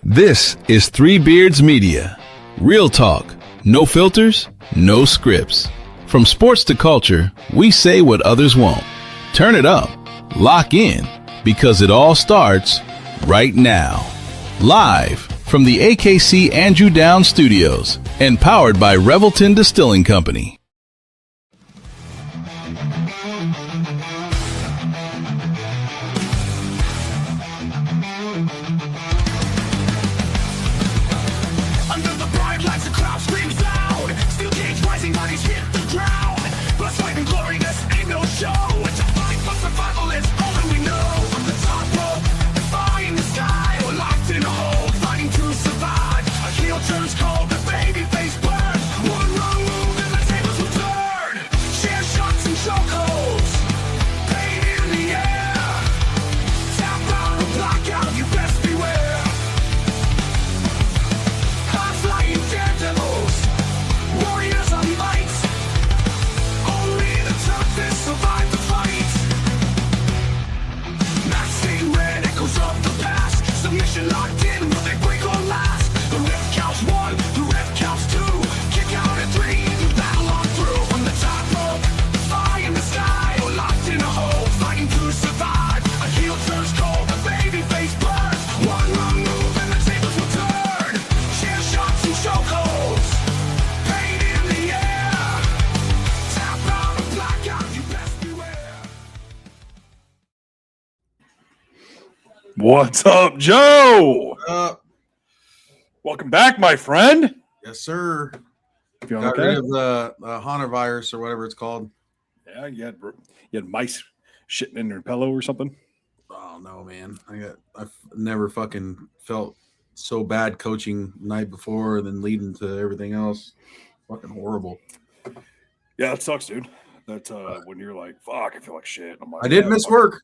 This is Three Beards Media. Real talk, no filters, no scripts. From sports to culture, we say what others won't. Turn it up, lock in, because it all starts right now. Live from the AKC Andrew Downs Studios and powered by Revelton Distilling Company. What's up, Joe? Welcome back, my friend. Yes, sir. Got rid of the Hunter virus or whatever it's called. Yeah, you had mice shitting in your pillow or something. Oh no, man! I've never fucking felt so bad coaching the night before, and then leading to everything else. Fucking horrible. Yeah, it sucks, dude. That's when you're like, "Fuck, I feel like shit." I'm like, I did miss work.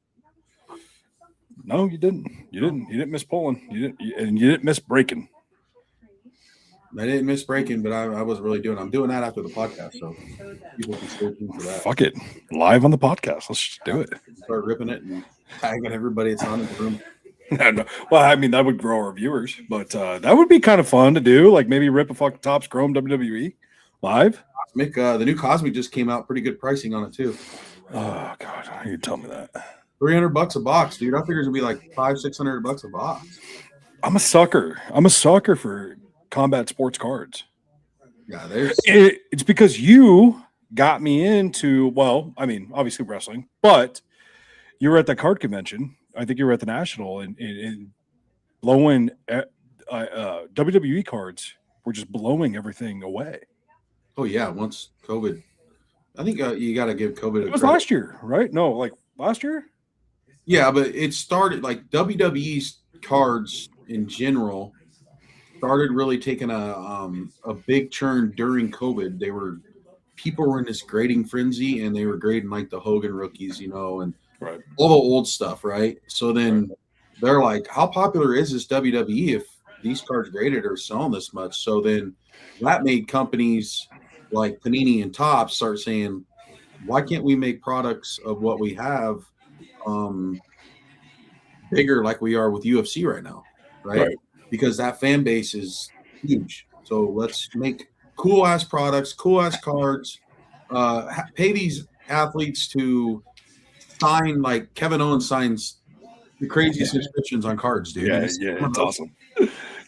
No, you didn't. You didn't miss pulling. You didn't miss breaking. I didn't miss breaking, but I wasn't really doing it. I'm doing that after the podcast, so people can stay tuned for that. Fuck it. Live on the podcast. Let's just do it. Start ripping it and tagging everybody that's on in the room. No. Well, I mean, that would grow our viewers, but that would be kind of fun to do. Like maybe rip a fucking Topps Chrome WWE live. Cosmic, the new Cosmic just came out. Pretty good pricing on it, too. Oh, God. You tell me that. $300 a box, dude. I figured it'd be like $500-600 a box. I'm a sucker for combat sports cards. Yeah, it's because you got me into, well, I mean, obviously wrestling, but you were at that card convention. I think you were at the National and blowing WWE cards were just blowing everything away. Oh yeah, once COVID, I think you got to give COVID. It was last year, right? No, like last year. Yeah, but it started like WWE's cards in general started really taking a big churn during COVID. People were in this grading frenzy, and they were grading like the Hogan rookies, and right. all the old stuff, right? So then they're like, how popular is this WWE if these cards graded are selling this much? So then that made companies like Panini and Topps start saying, why can't we make products of what we have bigger like we are with UFC right now, right? Because that fan base is huge. So let's make cool ass products, cool ass cards, pay these athletes to sign, like Kevin Owens signs the craziest subscriptions on cards, dude. Yeah, it's awesome.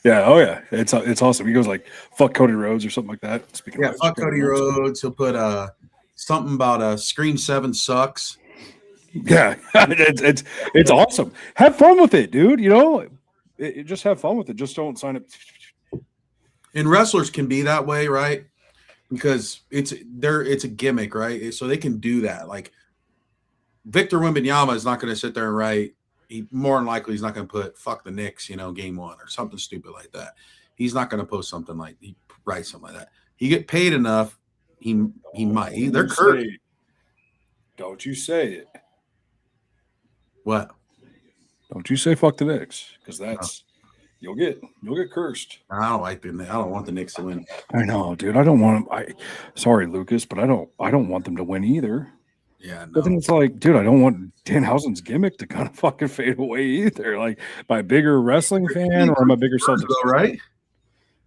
Yeah, oh yeah, it's awesome. He goes like, "Fuck Cody Rhodes" or something like that. Speaking of fuck Cody Rhodes. He'll put something about Scream 7 sucks. Yeah, it's awesome. Have fun with it, dude. Just have fun with it. Just don't sign up. And wrestlers can be that way, right? Because it's a gimmick, right? So they can do that. Like Victor Wembanyama is not going to sit there and write. He more than likely he's not going to put "fuck the Knicks," game 1 or something stupid like that. He's not going to post something like he writes something like that. He get paid enough. He might. They're cursed. Don't you say it. What? Don't you say "fuck the Knicks" because that's you'll get cursed. I don't want the Knicks to win. I know, dude. I don't want them. Sorry, Lucas, but I don't want them to win either. Yeah, But then no. it's like, dude, I don't want Danhausen's gimmick to kind of fucking fade away either. Like, am I a bigger wrestling fan or am I a bigger Spurs, Celtics though, fan? right?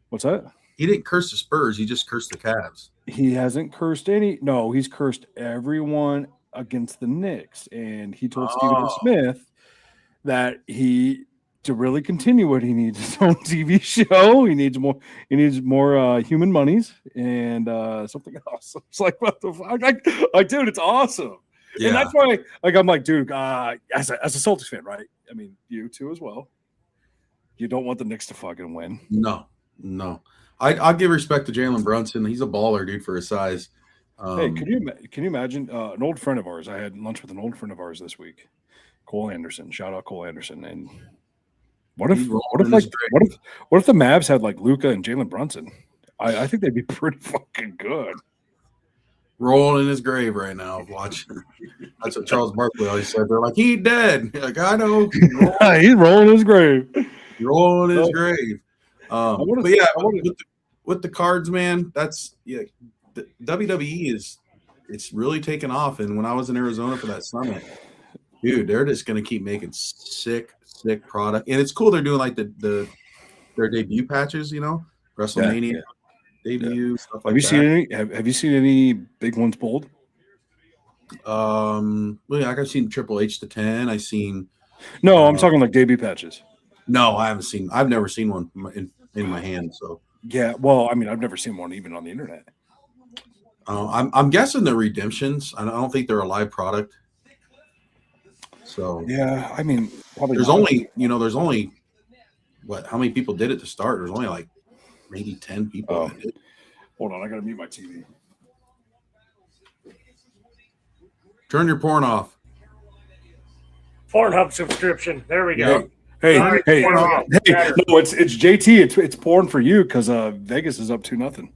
What's that? He didn't curse the Spurs. He just cursed the Cavs. He hasn't cursed any. No, he's cursed everyone against the Knicks. And he told Stephen A. Oh, Smith that to really continue what he needs his own TV show. He needs more human monies and something else. It's like, what the fuck? Like, dude, it's awesome. yeah. And that's why, like, I'm like, dude, as a Celtics fan, right? I mean, you too as well. You don't want the Knicks to fucking win. No. I give respect to Jalen Brunson. He's a baller, dude, for his size. Hey, can you imagine an old friend of ours? I had lunch with an old friend of ours this week, Cole Anderson. Shout out Cole Anderson. And what if the Mavs had like Luka and Jalen Brunson? I think they'd be pretty fucking good. rolling in his grave right now watching. That's what Charles Barkley always said. They're like, he dead. You're like, I know. He's rolling his grave. Rolling his grave. But yeah, with the cards, man, that's the WWE it's really taken off. And when I was in Arizona for that summit, dude, they're just gonna keep making sick product. And it's cool they're doing like their debut patches, WrestleMania debut stuff like that. Have you seen any big ones pulled? Well, yeah, I've seen Triple H to 10. I've seen. No, I'm talking like debut patches. No, I haven't seen. I've never seen one in my hand. So yeah, well, I mean, I've never seen one even on the internet. I'm guessing the redemptions. I don't think they're a live product. So yeah, I mean, probably there's only what? How many people did it to start? There's only like maybe 10 people. That did. Hold on, I gotta mute my TV. Turn your porn off. Pornhub subscription. There we go. Hey, no, it's JT. It's porn for you because Vegas is up 2-0.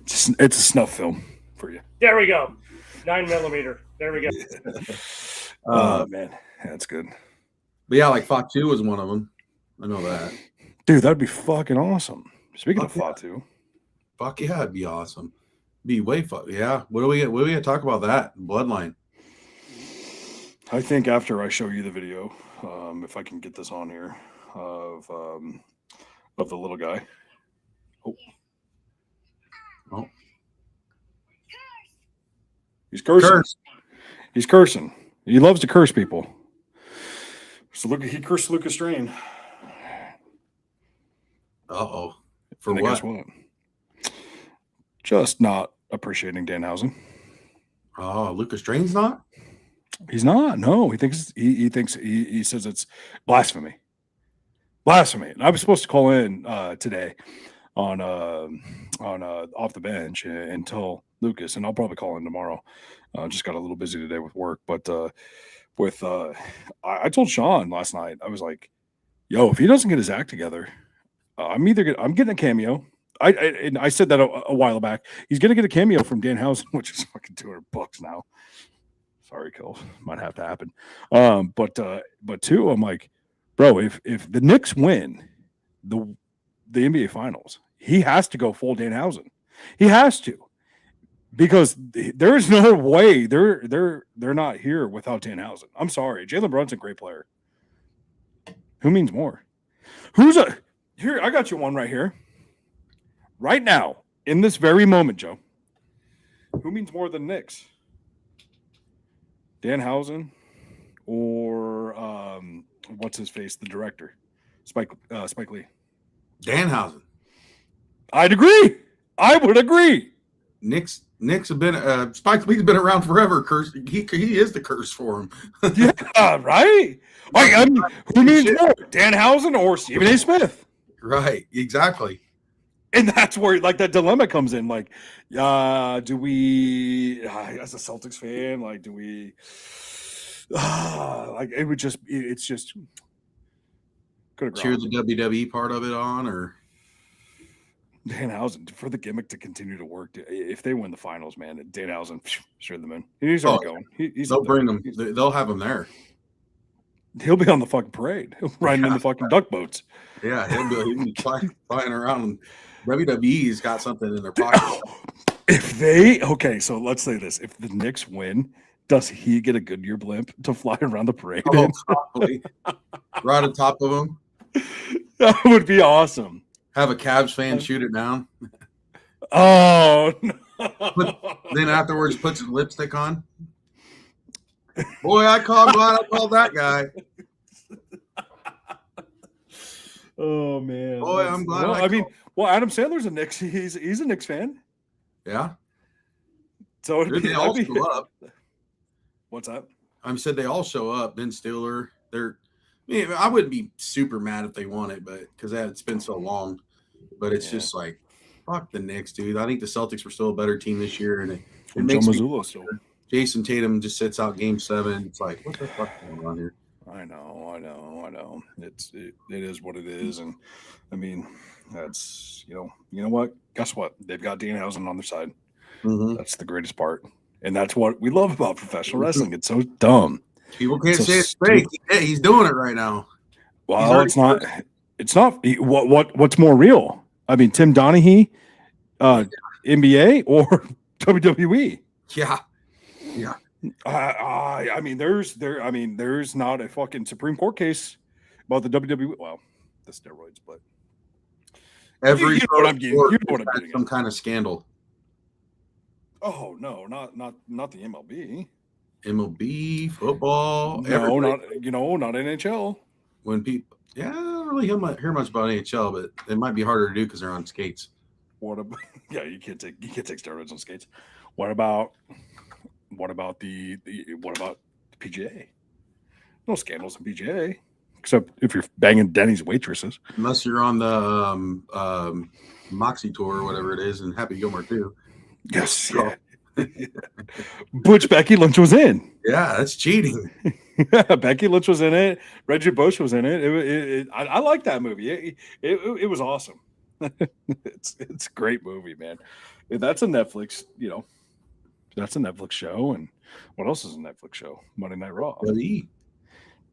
It's a snuff film for you. There we go. 9mm. There we go. Oh man, that's good. But yeah, like Fatu was one of them. I know that. Dude, that'd be fucking awesome. Speaking of Fatu. Fuck yeah, it'd be awesome. Be way fun. Yeah. What do we gonna talk about that? Bloodline. I think after I show you the video, if I can get this on here, of the little guy. Oh. He's cursing. He's cursing. He loves to curse people. So look, he cursed Lucas Strain. Uh-oh. For what? Guess what? Just not appreciating Danhausen. Oh, Lucas Strain's not? He's not. No, he says it's blasphemy. Blasphemy. And I was supposed to call in today on off the bench and tell Lucas, and I'll probably call in tomorrow. Just got a little busy today with work, but I told Sean last night, I was like, yo, if he doesn't get his act together, I'm getting a cameo. I said that a while back. He's gonna get a cameo from Danhausen, which is fucking $200 now. Sorry, Cole, might have to happen. But two, I'm like, bro, if the Knicks win the NBA Finals, he has to go full Danhausen. He has to, because there is no way they're not here without Danhausen. I'm sorry, Jalen Brunson, great player. Who means more? Here? I got you one right here, right now, in this very moment, Joe. Who means more than Knicks? Danhausen or what's his face, the director, Spike Lee. Danhausen. I'd agree. I would agree. Knicks have been Spike Lee's been around forever. Curse. He is the curse for him. Yeah, right. Like, who needs more, Danhausen or Stephen A. Smith? Right. Exactly. And that's where like that dilemma comes in. Like, do we, as a Celtics fan, like, do we, like, it's just cheer the WWE part of it on, or Danhausen for the gimmick to continue to work. If they win the finals, man, Danhausen, sure them in. He's already going. They'll bring him. They'll have him there. He'll be on the fucking parade, riding in the fucking duck boats. Yeah, he'll be flying around. WWE's got something in their pocket. So let's say this: if the Knicks win, does he get a Goodyear blimp to fly around the parade? Oh, in? probably. Right on top of him. That would be awesome. Have a Cavs fan shoot it down. Oh no! Then afterwards puts his lipstick on. Boy, glad I called that guy. Oh man! Boy, I'm glad. Well, Adam Sandler's a Knicks. He's a Knicks fan. Yeah. So they all show up. What's that? I said they all show up. Ben Stiller. I wouldn't be super mad if they won it, but because it's been so long. But it's just like, fuck the Knicks, dude. I think the Celtics were still a better team this year, and it makes me. Jason Tatum just sits out Game 7. It's like, what the fuck is going on here? I know. It is what it is, and I mean, that's you know what? Guess what? They've got Danhausen on their side. Mm-hmm. That's the greatest part, and that's what we love about professional wrestling. It's so dumb. People can't say it's fake. He's doing it right now. Well, it's not. It's not. What's more real? I mean, Tim Donaghy, NBA or WWE? Yeah. I mean, there's not a fucking Supreme Court case about the WWE. Well, the steroids, but every you know what I'm getting. Some kind of scandal. Oh no, not the MLB. MLB, football. No, not NHL. When people, I don't really hear much about NHL, but it might be harder to do because they're on skates. What about? Yeah, you can't take steroids on skates. What about the PGA? No scandals in PGA, except if you're banging Denny's waitresses. Unless you're on the Moxie tour or whatever it is, and Happy Gilmore too. Yes, yeah. Butch Becky Lynch was in. Yeah, that's cheating. Becky Lynch was in it. Reggie Bush was in it. I like that movie. It was awesome. It's a great movie, man. That's a Netflix. That's a Netflix show. And what else is a Netflix show? Monday Night Raw.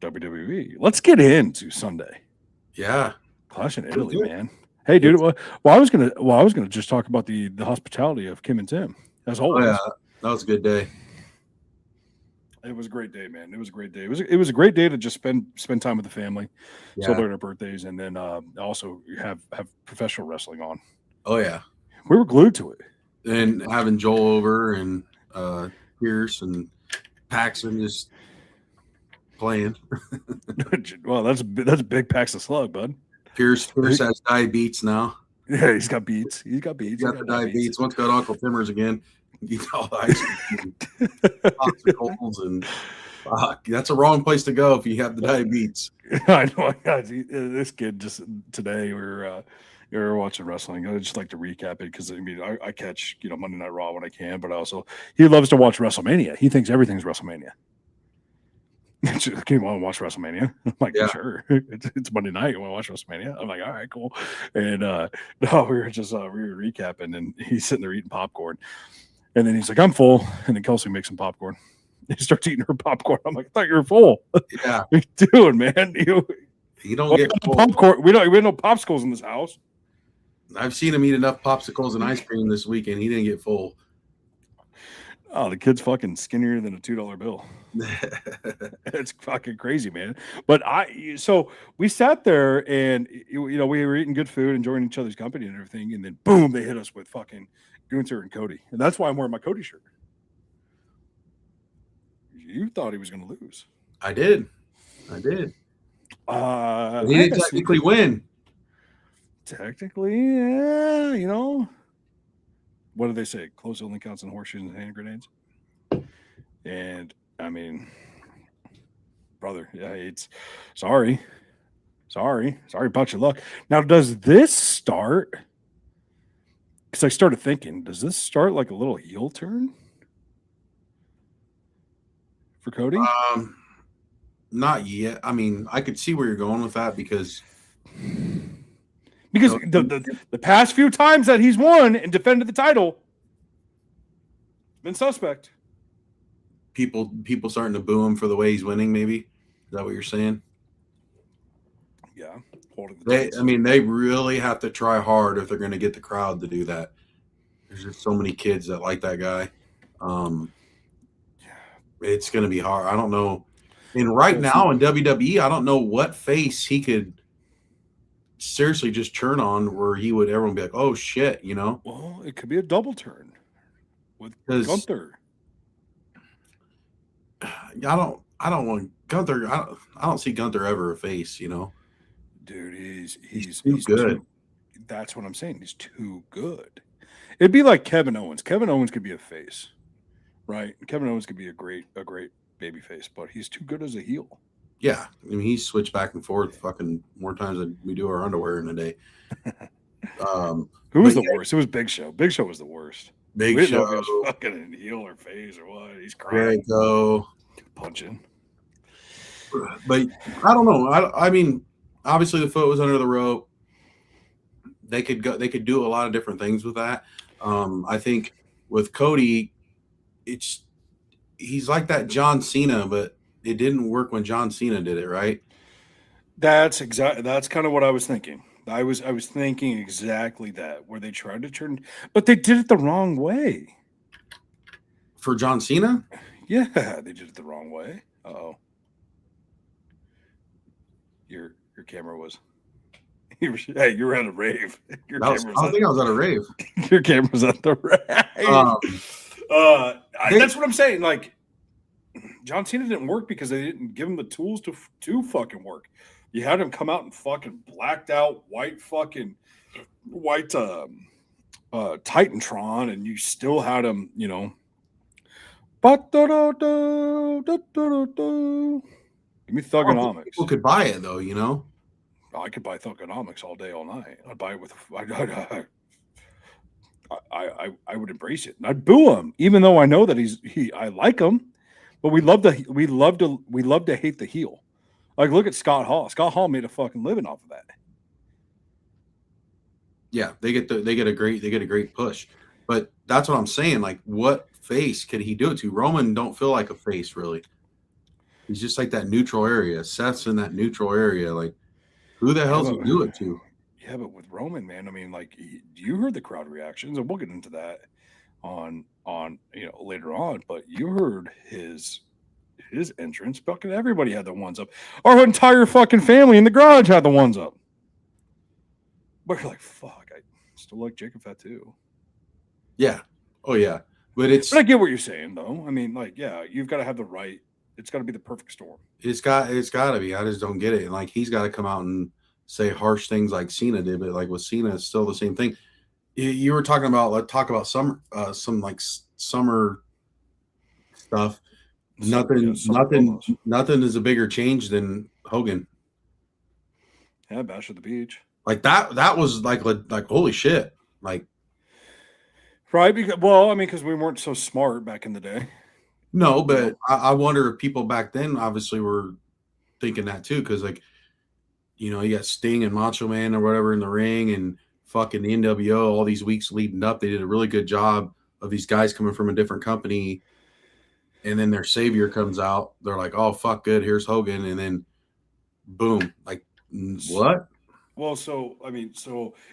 WWE. Let's get into Sunday. Yeah, Clash in Italy, man. Hey, dude. Well, I was gonna just talk about the hospitality of Kim and Tim. As always. Oh, yeah, that was a good day. It was a great day, man. It was a great day. It was a great day to just spend time with the family, celebrate our birthdays, and then also have professional wrestling on. Oh yeah, we were glued to it. And having Joel over and Pierce and Paxton just playing. Well, that's big packs of slug, bud. Pierce has diabetes now. Yeah, he's got beats. He's got the diabetes. Once got Uncle Timmers again. Eat all the ice cream, popsicles, and that's a wrong place to go if you have the diabetes. I know. This kid just today we were watching wrestling. I just like to recap it because I catch Monday Night Raw when I can, but also he loves to watch WrestleMania. He thinks everything's WrestleMania. Can you want to watch WrestleMania? I'm like, yeah. Sure. It's Monday night. You want to watch WrestleMania? I'm like, all right, cool. And no, we were recapping, and he's sitting there eating popcorn. And then he's like, I'm full. And then Kelsey makes some popcorn. He starts eating her popcorn. I'm like, I thought you were full. Yeah. What are you doing, man? You don't get full. Popcorn. We have no popsicles in this house. I've seen him eat enough popsicles and ice cream this weekend. He didn't get full. Oh, the kid's fucking skinnier than a $2 bill. It's fucking crazy, man. But so we sat there and we were eating good food, enjoying each other's company and everything, and then boom, they hit us with fucking Gunther and Cody, and that's why I'm wearing my Cody shirt. You thought he was going to lose. I did. He didn't technically win. Technically, yeah. What do they say? Close only counts in horseshoes and hand grenades. And I mean, brother, yeah, it's sorry about your luck. Now, does this start? Because I started thinking, does this start like a little heel turn for Cody? Not yet. I mean, I could see where you're going with that because the past few times that he's won and defended the title, been suspect. People starting to boo him for the way he's winning. Maybe is that what you're saying? Yeah. They really have to try hard if they're going to get the crowd to do that. There's just so many kids that like that guy. It's going to be hard. I don't know. And right now in WWE, I don't know what face he could seriously just turn on where everyone be like, oh shit, you know? Well, it could be a double turn with 'Cause- Gunther. I don't want Gunther. I don't see Gunther ever a face, you know? Dude, He's too good. That's what I'm saying. He's too good. It'd be like Kevin Owens. Kevin Owens could be a face, right? Kevin Owens could be a great baby face, but he's too good as a heel. Yeah. I mean, he's switched back and forth fucking more times than we do our underwear in a day. Who was the worst? It was Big Show. Big Show was the worst. Big we didn't Show. know if he was fucking heel or face or what. He's There crying. you go. Punching. But I don't know. I mean, obviously the foot was under the rope. They could do a lot of different things with that. I think with Cody, he's like that John Cena, but it didn't work when John Cena did it, right? That's kind of what I was thinking. I was thinking exactly that, where they tried to turn, but they did it the wrong way. For John Cena? Yeah, they did it the wrong way. Uh-oh. Your camera was. Hey, you were at a rave. I think I was at a rave. Your camera's at the rave. That's what I'm saying. Like, John Cena didn't work because they didn't give him the tools to fucking work. You had him come out in fucking blacked out white Titantron, and you still had him, you know. Give me Thugonomics. People could buy it though, you know. I could buy Thugonomics all day, all night. I'd buy it with. I would embrace it. And I'd boo him, even though I know that I like him, but we love to hate the heel. Like, look at Scott Hall. Scott Hall made a fucking living off of that. Yeah, they get a great push. But that's what I'm saying. Like, what face could he do it to? Roman don't feel like a face, really. He's just like that neutral area. Seth's in that neutral area. Like, who the hell's he do it to? Yeah, but with Roman, man, I mean, like, you heard the crowd reactions, and we'll get into that on later on. But you heard his entrance. Fucking everybody had the ones up. Our entire fucking family in the garage had the ones up. But you're like, fuck, I still like Jacob Fatu. Yeah. Oh yeah. But I get what you're saying, though. I mean, like, yeah, you've got to have the right. It's got to be the perfect storm. It's got to be. I just don't get it. And like, he's got to come out and say harsh things like Cena did, but like with Cena, it's still the same thing. You were talking about some summer stuff. Nothing is a bigger change than Hogan. Yeah, Bash at the Beach. Like that was like holy shit. Like, right? Because we weren't so smart back in the day. No, but I wonder if people back then obviously were thinking that too, because like, you know, you got Sting and Macho Man or whatever in the ring, and fucking the NWO all these weeks leading up. They did a really good job of these guys coming from a different company, and then their savior comes out. They're like, oh fuck, good, here's Hogan, and then boom, like what? Well, so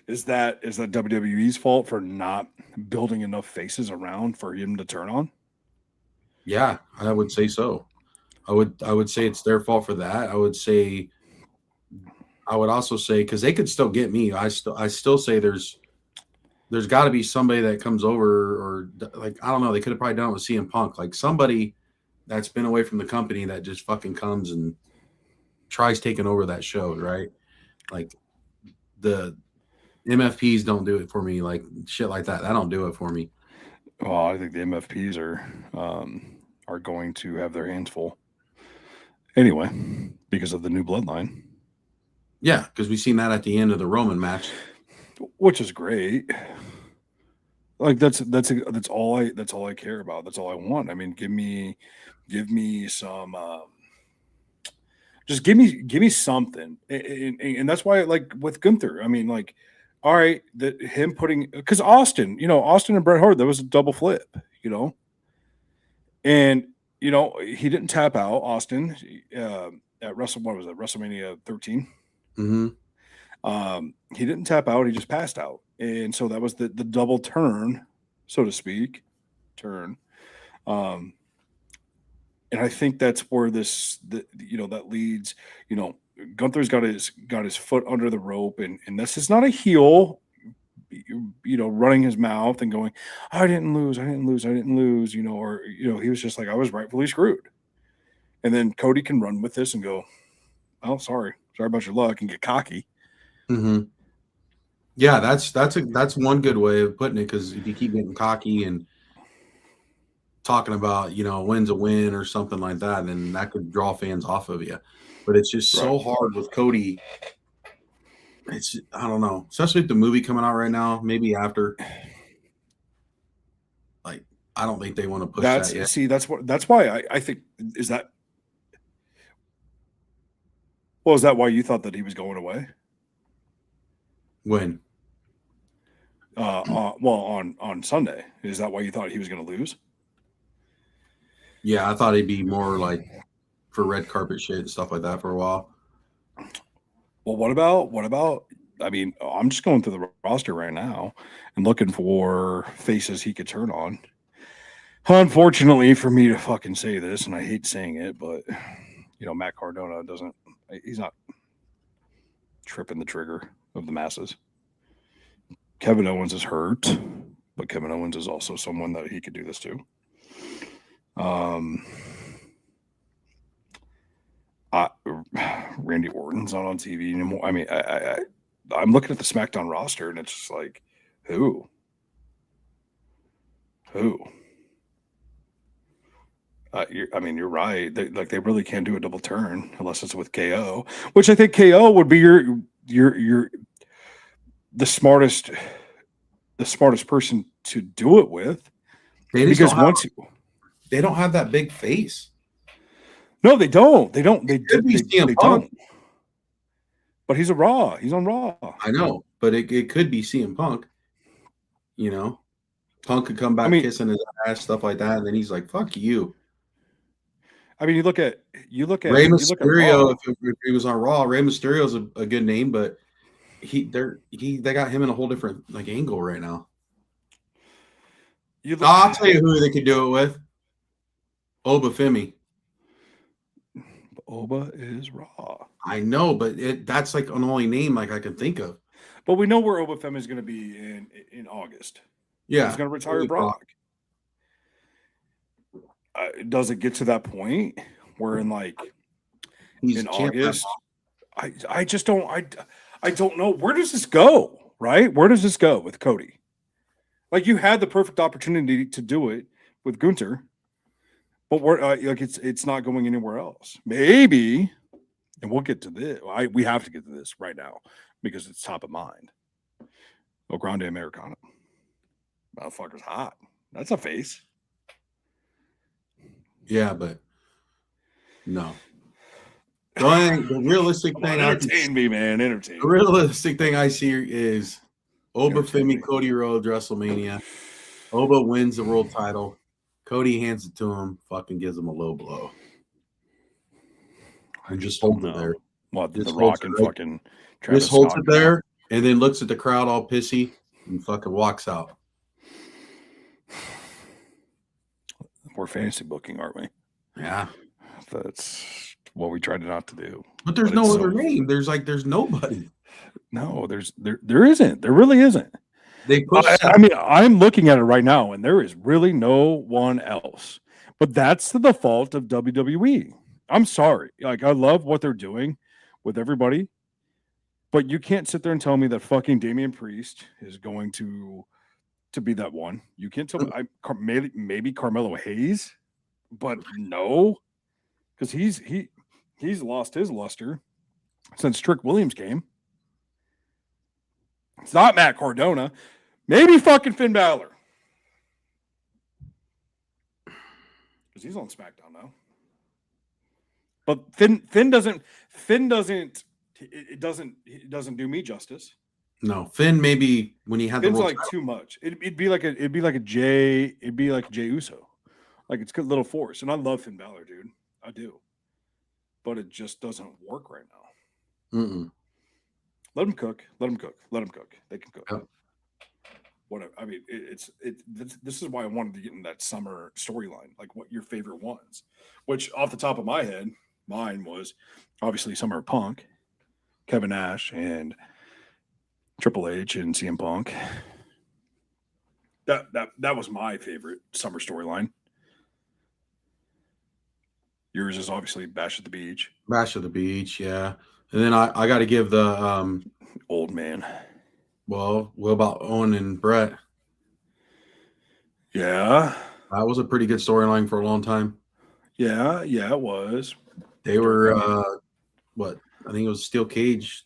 is that WWE's fault for not building enough faces around for him to turn on? Yeah, I would say so. I would say it's their fault for that. I would also say, because they could still get me. I still say there's got to be somebody that comes over, or like, I don't know. They could have probably done it with CM Punk, like somebody that's been away from the company that just fucking comes and tries taking over that show, right? Like the MFPs don't do it for me, like shit like that. That don't do it for me. Well, I think the MFPs are going to have their hands full anyway because of the new bloodline. Yeah, because we've seen that at the end of the Roman match, which is great. Like that's all I care about. That's all I want. I mean, give me some. Just give me something, and that's why, like with Gunther, I mean, like, all right, him putting, because Austin and Bret Hart, that was a double flip, and he didn't tap out Austin at WrestleMania 13. Mm-hmm. He didn't tap out; he just passed out, and so that was the double turn so to speak, turn. And I think that's where that leads. Gunther's got his foot under the rope, and this is not a heel, running his mouth and going, I didn't lose, or he was just like, I was rightfully screwed. And then Cody can run with this and go, oh, sorry about your luck, and get cocky. Mm-hmm. Yeah, that's one good way of putting it, because if you keep getting cocky and talking about, when's a win or something like that, then that could draw fans off of you. But it's just so hard with Cody. I don't know, especially with the movie coming out right now, maybe after. Like, I don't think they want to push that yet. See, that's why I think, is that, well, is that why you thought that he was going away? When? On Sunday. Is that why you thought he was going to lose? Yeah, I thought he'd be more like for red carpet shit and stuff like that for a while. Well, what about? I mean, I'm just going through the roster right now and looking for faces he could turn on. Unfortunately for me to fucking say this, and I hate saying it, but Matt Cardona he's not tripping the trigger of the masses. Kevin Owens is hurt, but Kevin Owens is also someone that he could do this to. Randy Orton's not on TV anymore. I mean, I'm looking at the SmackDown roster, and it's just like, who? You're right. They really can't do a double turn unless it's with KO, which I think KO would be the smartest person to do it with. They don't have that big face. No, they don't. They don't. They CM Punk. don't. But he's on Raw. I know, but it could be CM Punk. Punk could come back kissing his ass, stuff like that, and then he's like, "Fuck you." I mean, you look at Rey Mysterio. If he was on Raw, Rey Mysterio is a good name, but they got him in a whole different angle right now. I'll tell you who they could do it with. Oba Femi. Oba is Raw. I know, but that's an only name I can think of. But we know where Oba Femi is going to be in August. Yeah, he's going to retire Brock. Does it get to that point where in August? I just don't. I don't know. Where does this go? Right? Where does this go with Cody? You had the perfect opportunity to do it with Gunther, but it's not going anywhere else. Maybe, and we'll get to this. We have to get to this right now because it's top of mind. El Grande Americano. Motherfucker's hot. That's a face. Yeah, but no. The realistic thing entertain me, man. Entertain. The realistic thing I see is Oba Femi, Cody Rhodes, WrestleMania. Oba wins the world title. Cody hands it to him, fucking gives him a low blow. And just holds it there. What, The Rock and fucking Travis Just holds it there and then looks at the crowd all pissy and fucking walks out. We're fantasy booking, aren't we? Yeah. That's what we tried not to do. But there's no other name. There's nobody. No, there isn't. There really isn't. They push. I'm looking at it right now, and there is really no one else. But that's the default of WWE. I'm sorry. I love what they're doing with everybody, but you can't sit there and tell me that fucking Damian Priest is going to be that one. You can't tell me. Maybe Carmelo Hayes, but no, because he's lost his luster since Trick Williams came. It's not Matt Cardona. Maybe fucking Finn Balor, because he's on SmackDown now. But Finn doesn't do me justice. No, Finn maybe when he had Finn's the world too much. It'd be like a Jay Uso. It's a little force. And I love Finn Balor, dude. I do. But it just doesn't work right now. Mm-mm. Let him cook. They can cook. Yep. whatever. I mean, this is why I wanted to get in that summer storyline. Like, what your favorite ones? Which, off the top of my head, mine was obviously Summer of Punk, Kevin Nash, and Triple H and CM Punk. That was my favorite summer storyline. Yours is obviously Bash at the Beach. Bash at the Beach, yeah. And then I got to give the Old man. Well, what about Owen and Brett? Yeah. That was a pretty good storyline for a long time. Yeah, it was. They were what? I think it was Steel Cage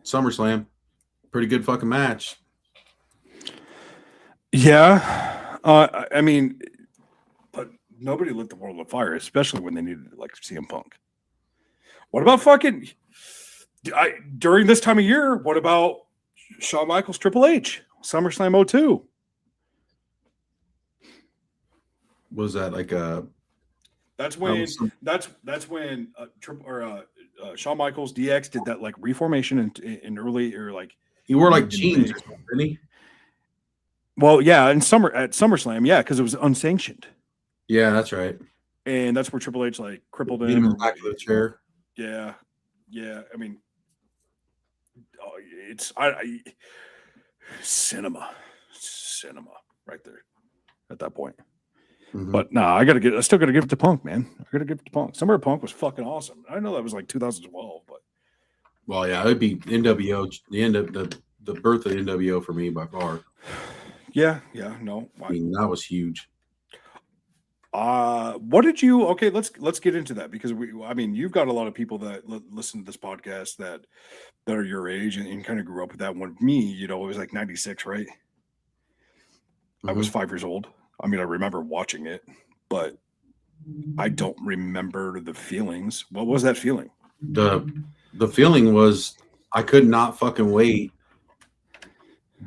SummerSlam. Pretty good fucking match. Yeah. I mean, but nobody lit the world on fire, especially when they needed like CM Punk. What about fucking during this time of year? What about Shawn Michaels, Triple H, SummerSlam 02? Was that like a? That's when Shawn Michaels DX did that like reformation in early or like he wore like jeans or something, didn't he? Well, yeah, at SummerSlam, yeah, because it was unsanctioned. Yeah, that's right. And that's where Triple H like crippled him in the back of the chair. Yeah. I mean, it's cinema right there at that point. Mm-hmm. But no, I still gotta give it to Punk, man. I gotta give it to Punk. Summer of Punk was fucking awesome. I know that was like 2012, but well, yeah, it would be NWO. The end of the birth of NWO for me by far. Yeah, no. I mean, that was huge. What did you? Okay, let's get into that because you've got a lot of people that listen to this podcast that are your age and kind of grew up with that one. Me, it was like 96, right? Mm-hmm. I was 5 years old. I mean, I remember watching it, but I don't remember the feelings. What was that feeling? The feeling was I could not fucking wait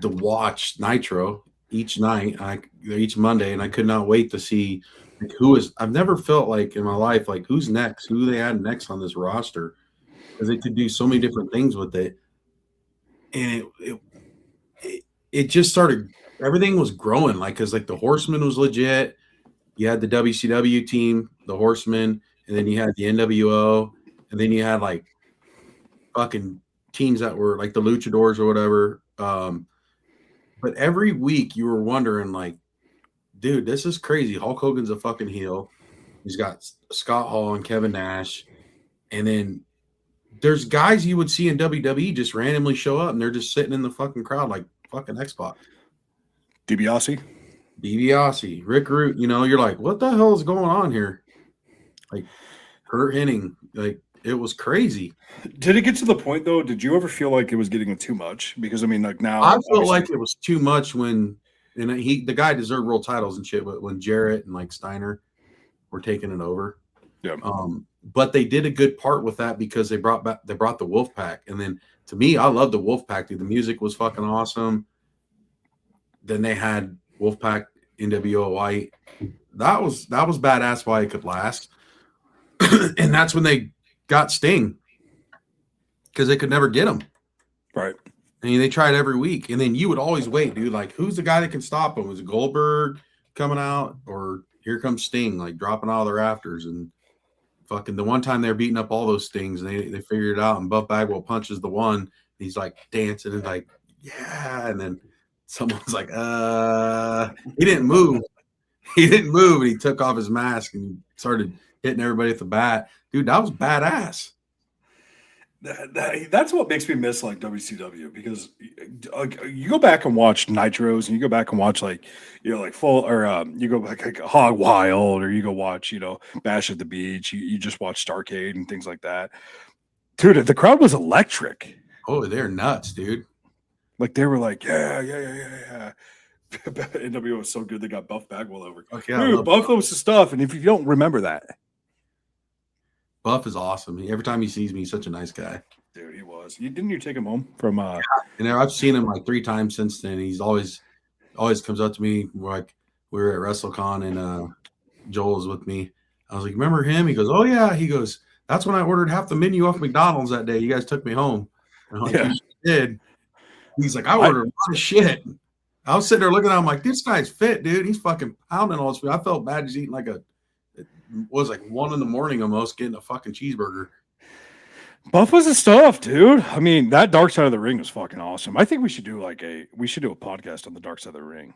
to watch Nitro each night, each Monday, and I could not wait to see like who is. I've never felt like in my life like who's next, who they had next on this roster, because they could do so many different things with it, and it just started. Everything was growing, like because like the Horsemen was legit. You had the WCW team, the Horsemen, and then you had the NWO, and then you had like fucking teams that were like the Luchadors or whatever. But every week you were wondering, like, dude, this is crazy. Hulk Hogan's a fucking heel. He's got Scott Hall and Kevin Nash, and then there's guys you would see in WWE just randomly show up, and they're just sitting in the fucking crowd like fucking X-Pac. DiBiase, Rick Root, you're like, what the hell is going on here? Like Kurt Hennig, like it was crazy. Did it get to the point though? Did you ever feel like it was getting too much? Because I mean, like now I felt like it was too much when the guy deserved world titles and shit, but when Jarrett and like Steiner were taking it over. Yeah. But they did a good part with that because they brought the Wolfpack. And then to me, I love the Wolfpack, dude. The music was fucking awesome. Then they had Wolfpack, NWO White. That was badass why it could last. And that's when they got Sting because they could never get him. Right. I mean, they tried every week. And then you would always wait, dude. Like, who's the guy that can stop him? Was it Goldberg coming out? Or here comes Sting, like dropping out of the rafters? And fucking the one time they're beating up all those Stings and they figured it out. And Buff Bagwell punches the one. He's like dancing and like, yeah. And then someone's like, he didn't move. He didn't move. And he took off his mask and started hitting everybody at the bat. Dude, that was badass. That's what makes me miss like WCW because you go back and watch Nitros and you go back and watch like full or you go back like Hog Wild or you go watch Bash at the Beach. You just watch Starrcade and things like that. Dude, the crowd was electric. Oh, they're nuts, dude. Like they were like, yeah. NWO was so good they got Buff Bagwell over. Okay, dude, Buff was the stuff. And if you don't remember that, Buff is awesome. Every time he sees me, he's such a nice guy. Dude, he was. Didn't you take him home from? Yeah. And I've seen him like 3 times since then. He's always comes up to me. Like we were at WrestleCon and Joel was with me. I was like, "Remember him?" He goes, "Oh yeah." He goes, "That's when I ordered half the menu off McDonald's that day. You guys took me home." And I'm like, "You did." He's like, "I ordered a lot of shit." I was sitting there looking at him like, this guy's fit, dude. He's fucking pounding all his food. I felt bad just eating like it was like 1 a.m. almost getting a fucking cheeseburger. Buff was the stuff, dude. I mean, that Dark Side of the Ring was fucking awesome. I think we should do a podcast on the Dark Side of the Ring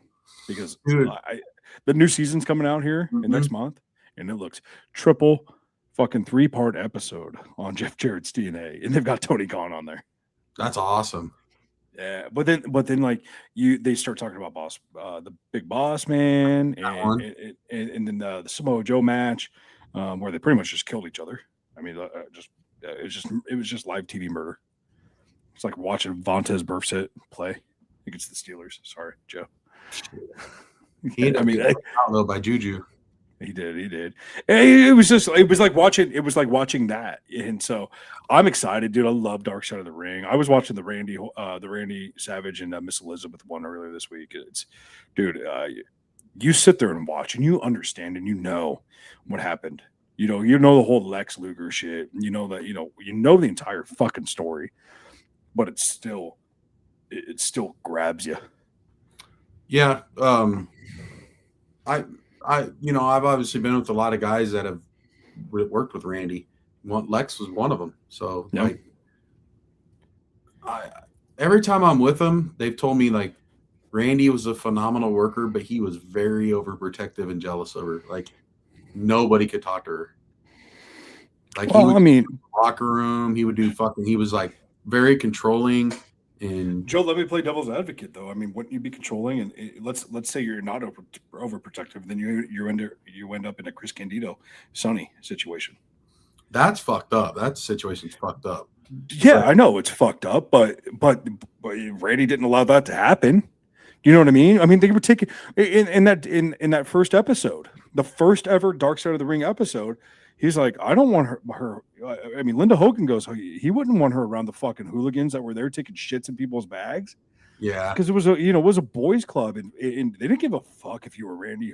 because the new season's coming out here in next month, and it looks triple fucking 3-part episode on Jeff Jarrett's DNA, and they've got Tony Khan on there. That's awesome. Yeah, but then like they start talking about the Big Boss Man, and then the Samoa Joe match, where they pretty much just killed each other. I mean, it was just live TV murder. It's like watching Vontez Burfict play against the Steelers. Sorry, Joe. I mean, I don't know by Juju. He did. It was like watching that. And so I'm excited, dude. I love Dark Side of the Ring. I was watching the Randy Savage and Miss Elizabeth one earlier this week. You sit there and watch and you understand and you know what happened. You know the whole Lex Luger shit. You know the entire fucking story, but it still grabs you. Yeah. I've obviously been with a lot of guys that have worked with Randy. Lex was one of them. So every time I'm with them, they've told me like Randy was a phenomenal worker, but he was very overprotective and jealous of her. Like nobody could talk to her. Like locker room, he would do fucking. He was like very controlling. And Joe, let me play devil's advocate though. I mean, wouldn't you be controlling? And let's say you're not overprotective, then you end up in a Chris Candido, Sonny situation. That's fucked up. That situation's fucked up. Yeah, I know it's fucked up, but Randy didn't allow that to happen. You know what I mean? I mean, they were taking in that first episode, the first ever Dark Side of the Ring episode. He's like, I don't want her. I mean, Linda Hogan goes, he wouldn't want her around the fucking hooligans that were there taking shits in people's bags. Yeah, because it was a boys' club, and they didn't give a fuck if you were Randy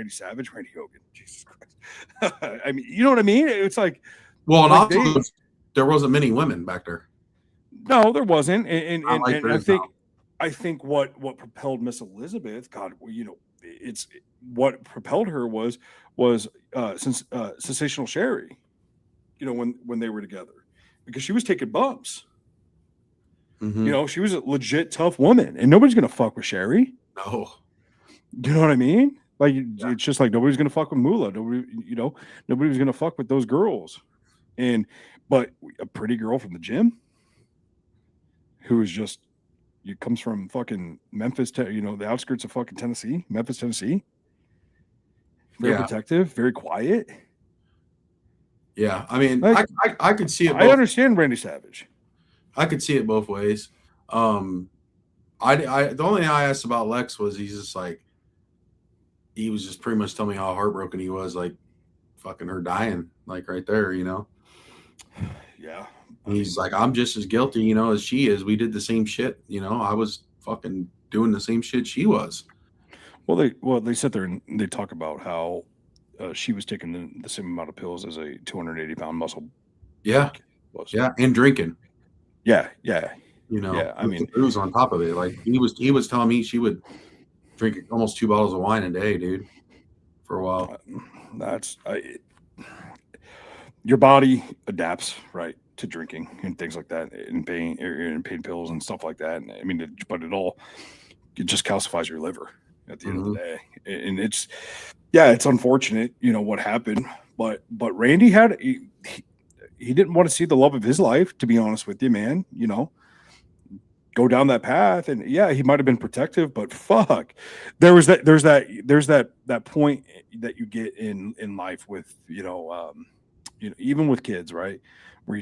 Savage, Randy Hogan. Jesus Christ! I mean, you know what I mean? It's like, well, and like also there wasn't many women back there. No, there wasn't, and I think what propelled Miss Elizabeth, God, it's what propelled her was Sensational Sherry, when they were together, because she was taking bumps. Mm-hmm. She was a legit tough woman, and nobody's gonna fuck with Sherry. No, you know what I mean? Like it's just like nobody's gonna fuck with Moolah. Nobody was gonna fuck with those girls, but a pretty girl from the gym who is just. Comes from fucking Memphis, the outskirts of fucking Tennessee, Memphis, Tennessee. Very protective, very quiet. Yeah, I mean, like, I could see it. I understand Randy Savage. I could see it both ways. The only thing I asked about Lex was he was just pretty much telling me how heartbroken he was, like fucking her dying, like right there, Yeah. He's like, I'm just as guilty, as she is. We did the same shit, I was fucking doing the same shit she was. Well, they sit there and they talk about how she was taking the same amount of pills as a 280-pound muscle. Yeah, was. Yeah, and drinking. Yeah. Yeah, I mean, booze on top of it. Like he was telling me she would drink almost 2 bottles of wine a day, dude, for a while. Your body adapts, right, to drinking and things like that, and pain pills and stuff like that. And I mean, it just calcifies your liver at the end of the day. And it's unfortunate, what happened. But Randy he didn't want to see the love of his life, to be honest with you, man. Go down that path, and he might have been protective, but fuck, there's that point that you get in life with even with kids, right, where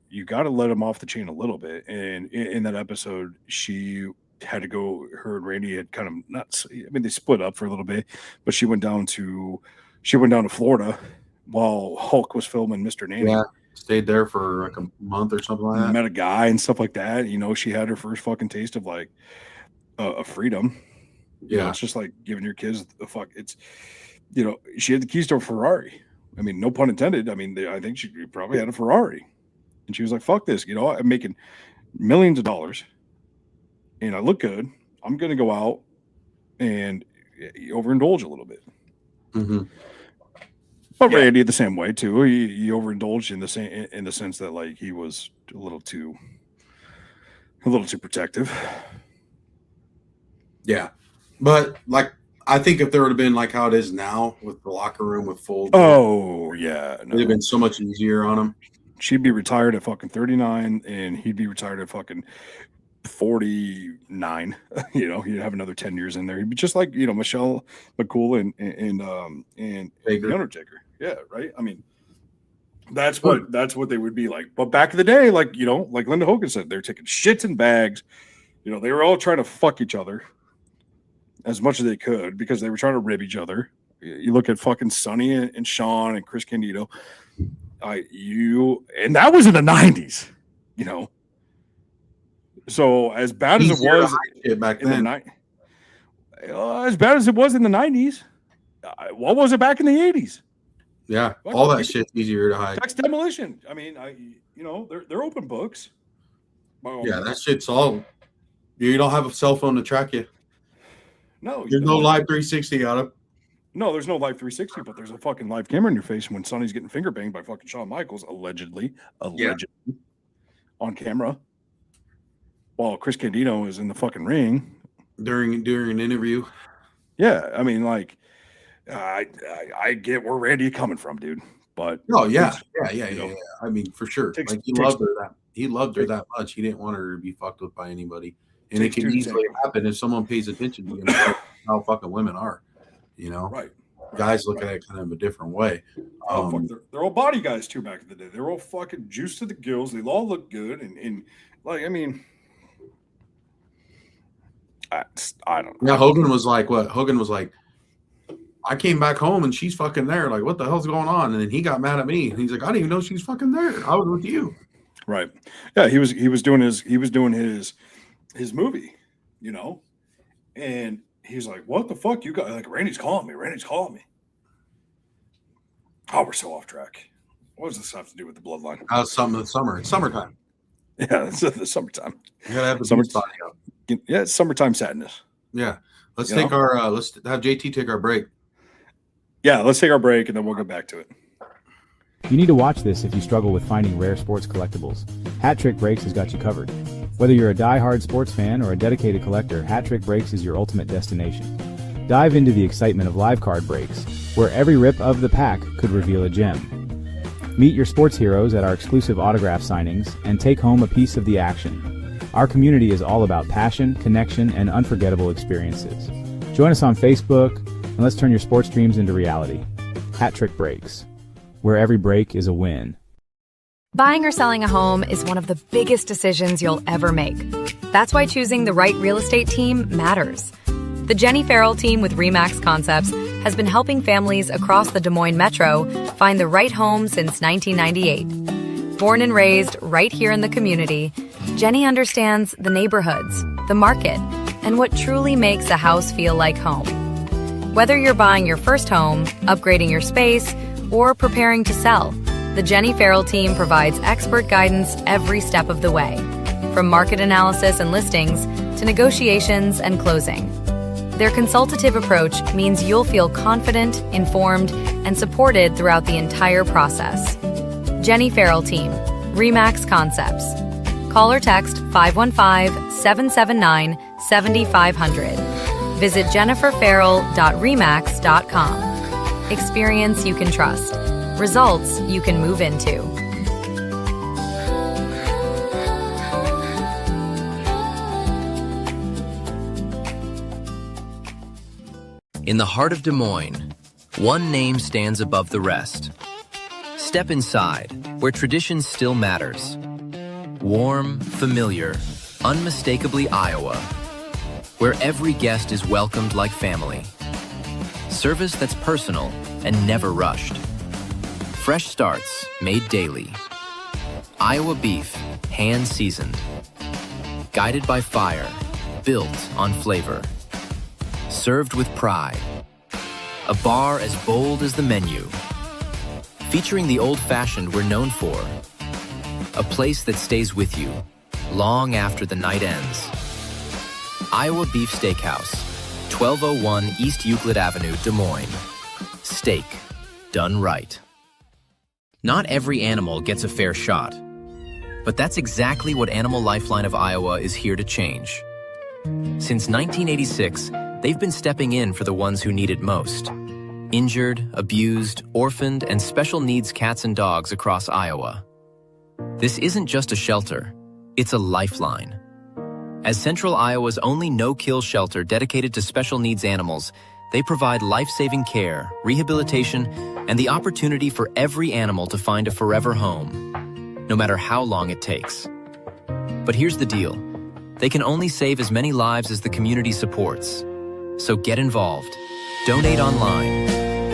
you got to let them off the chain a little bit. And in that episode, she had to go. Her and Randy had kind of they split up for a little bit, but she went down to Florida while Hulk was filming Mr. Nanny. Yeah. Stayed there for like a month or something like that. Met a guy and stuff like that. She had her first fucking taste of like a freedom. Yeah, it's just like giving your kids the fuck. It's she had the keys to a Ferrari. I mean, no pun intended. I mean, I think she probably had a Ferrari, and she was like, "Fuck this." I'm making millions of dollars, and I look good. I'm going to go out and overindulge a little bit. Mm-hmm. But Randy the same way too. He overindulged in the sense that like he was a little too protective. Yeah, but like I think if there would have been like how it is now with the locker room with full, oh yeah, it'd have been so much easier on him. She'd be retired at fucking 39, and he'd be retired at fucking 49. You know, he'd have another 10 years in there. He'd be just like, you know, Michelle McCool and The Undertaker. Yeah, right. I mean, that's what they would be like. But back in the day, like, you know, like Linda Hogan said, they're taking shits in bags. You know, they were all trying to fuck each other as much as they could because they were trying to rib each other. You look at fucking Sonny and Sean and Chris Candido. And that was in the 90s, you know. So as bad as it was back then, as bad as it was in the 90s, what was it back in the 80s? Yeah, all that shit's easier to hide. Text demolition. I mean, you know, they're open books. Yeah, that shit's all. You don't have a cell phone to track you. No, there's no live 360 on it. No, there's no live 360, but there's a fucking live camera in your face when Sonny's getting finger banged by fucking Shawn Michaels, allegedly on camera. While Chris Candido is in the fucking ring during an interview. Yeah, I mean, like, I get where Randy coming from, dude. But yeah. I mean, for sure. Like he loved her that he loved her that much. He didn't want her to be fucked with by anybody. And it can easily happen if someone pays attention to how fucking women are. You know, right? Guys look at it kind of a different way. They're all body guys too. Back in the day, they're all fucking juiced to the gills. They all look good, and like, I mean, I don't know. Yeah, Hogan was like, what? Hogan was like, I came back home and she's fucking there. Like, what the hell's going on? And then he got mad at me. And he's like, I didn't even know she's fucking there. I was with you. Right. Yeah, he was doing his movie, you know, and he's like, what the fuck? You got, like, Randy's calling me. Oh, we're so off track. What does this have to do with the bloodline? Something in the summer. It's summertime. Yeah, it's the summertime. You gotta have the summer body up. Yeah, it's summertime sadness. Yeah. Let's have JT take our break. Yeah, let's take our break and then we'll go back to it. You need to watch this if you struggle with finding rare sports collectibles. Hat Trick Breaks has got you covered. Whether you're a die-hard sports fan or a dedicated collector, Hat Trick Breaks is your ultimate destination. Dive into the excitement of live card breaks, where every rip of the pack could reveal a gem. Meet your sports heroes at our exclusive autograph signings and take home a piece of the action. Our community is all about passion, connection, and unforgettable experiences. Join us on Facebook, and let's turn your sports dreams into reality. Hat Trick Breaks, where every break is a win. Buying or selling a home is one of the biggest decisions you'll ever make. That's why choosing the right real estate team matters. The Jenny Farrell team with RE/MAX Concepts has been helping families across the Des Moines metro find the right home since 1998. Born and raised right here in the community, Jenny understands the neighborhoods, the market, and what truly makes a house feel like home. Whether you're buying your first home, upgrading your space, or preparing to sell, the Jenny Farrell team provides expert guidance every step of the way, from market analysis and listings to negotiations and closing. Their consultative approach means you'll feel confident, informed, and supported throughout the entire process. Jenny Farrell Team, RE/MAX Concepts. Call or text 515-779-7500. Visit jenniferfarrell.remax.com. Experience you can trust. Results you can move into. In the heart of Des Moines, one name stands above the rest. Step inside, where tradition still matters. Warm, familiar, unmistakably Iowa, where every guest is welcomed like family. Service that's personal and never rushed. Fresh starts made daily. Iowa beef, hand-seasoned. Guided by fire, built on flavor. Served with pride. A bar as bold as the menu. Featuring the old-fashioned we're known for. A place that stays with you long after the night ends. Iowa Beef Steakhouse, 1201 East Euclid Avenue, Des Moines. Steak, done right. Not every animal gets a fair shot, but that's exactly what Animal Lifeline of Iowa is here to change. Since 1986, they've been stepping in for the ones who need it most. Injured, abused, orphaned, and special needs cats and dogs across Iowa. This isn't just a shelter, it's a lifeline. As Central Iowa's only no-kill shelter dedicated to special needs animals, they provide life-saving care, rehabilitation, and the opportunity for every animal to find a forever home, no matter how long it takes. But here's the deal. They can only save as many lives as the community supports. So get involved. Donate online.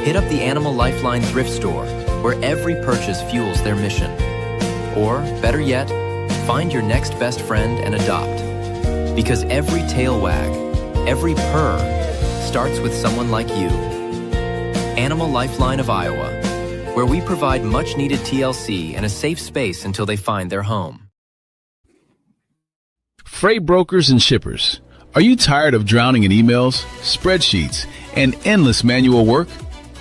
Hit up the Animal Lifeline thrift store, where every purchase fuels their mission. Or, better yet, find your next best friend and adopt. Because every tail wag, every purr, starts with someone like you. Animal Lifeline of Iowa, where we provide much-needed TLC and a safe space until they find their home. Freight brokers and shippers, are you tired of drowning in emails, spreadsheets, and endless manual work?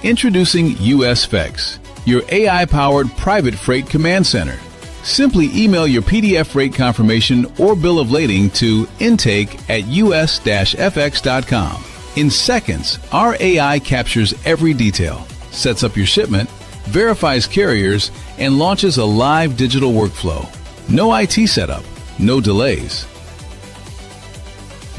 Introducing USFX, your AI-powered private freight command center. Simply email your PDF rate confirmation or bill of lading to intake@us-fx.com. In seconds, our AI captures every detail, sets up your shipment, verifies carriers, and launches a live digital workflow. No IT setup, no delays.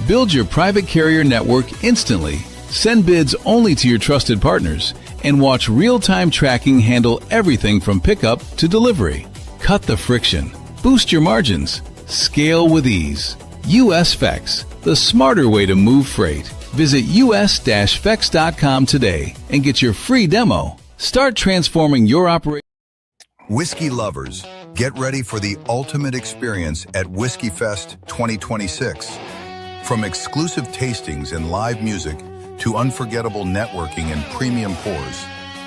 Build your private carrier network instantly, send bids only to your trusted partners, and watch real-time tracking handle everything from pickup to delivery. Cut the friction, boost your margins, scale with ease. USFX, the smarter way to move freight. Visit us-fex.com today and get your free demo. Start transforming your operation. Whiskey lovers, get ready for the ultimate experience at Whiskey Fest 2026. From exclusive tastings and live music to unforgettable networking and premium pours,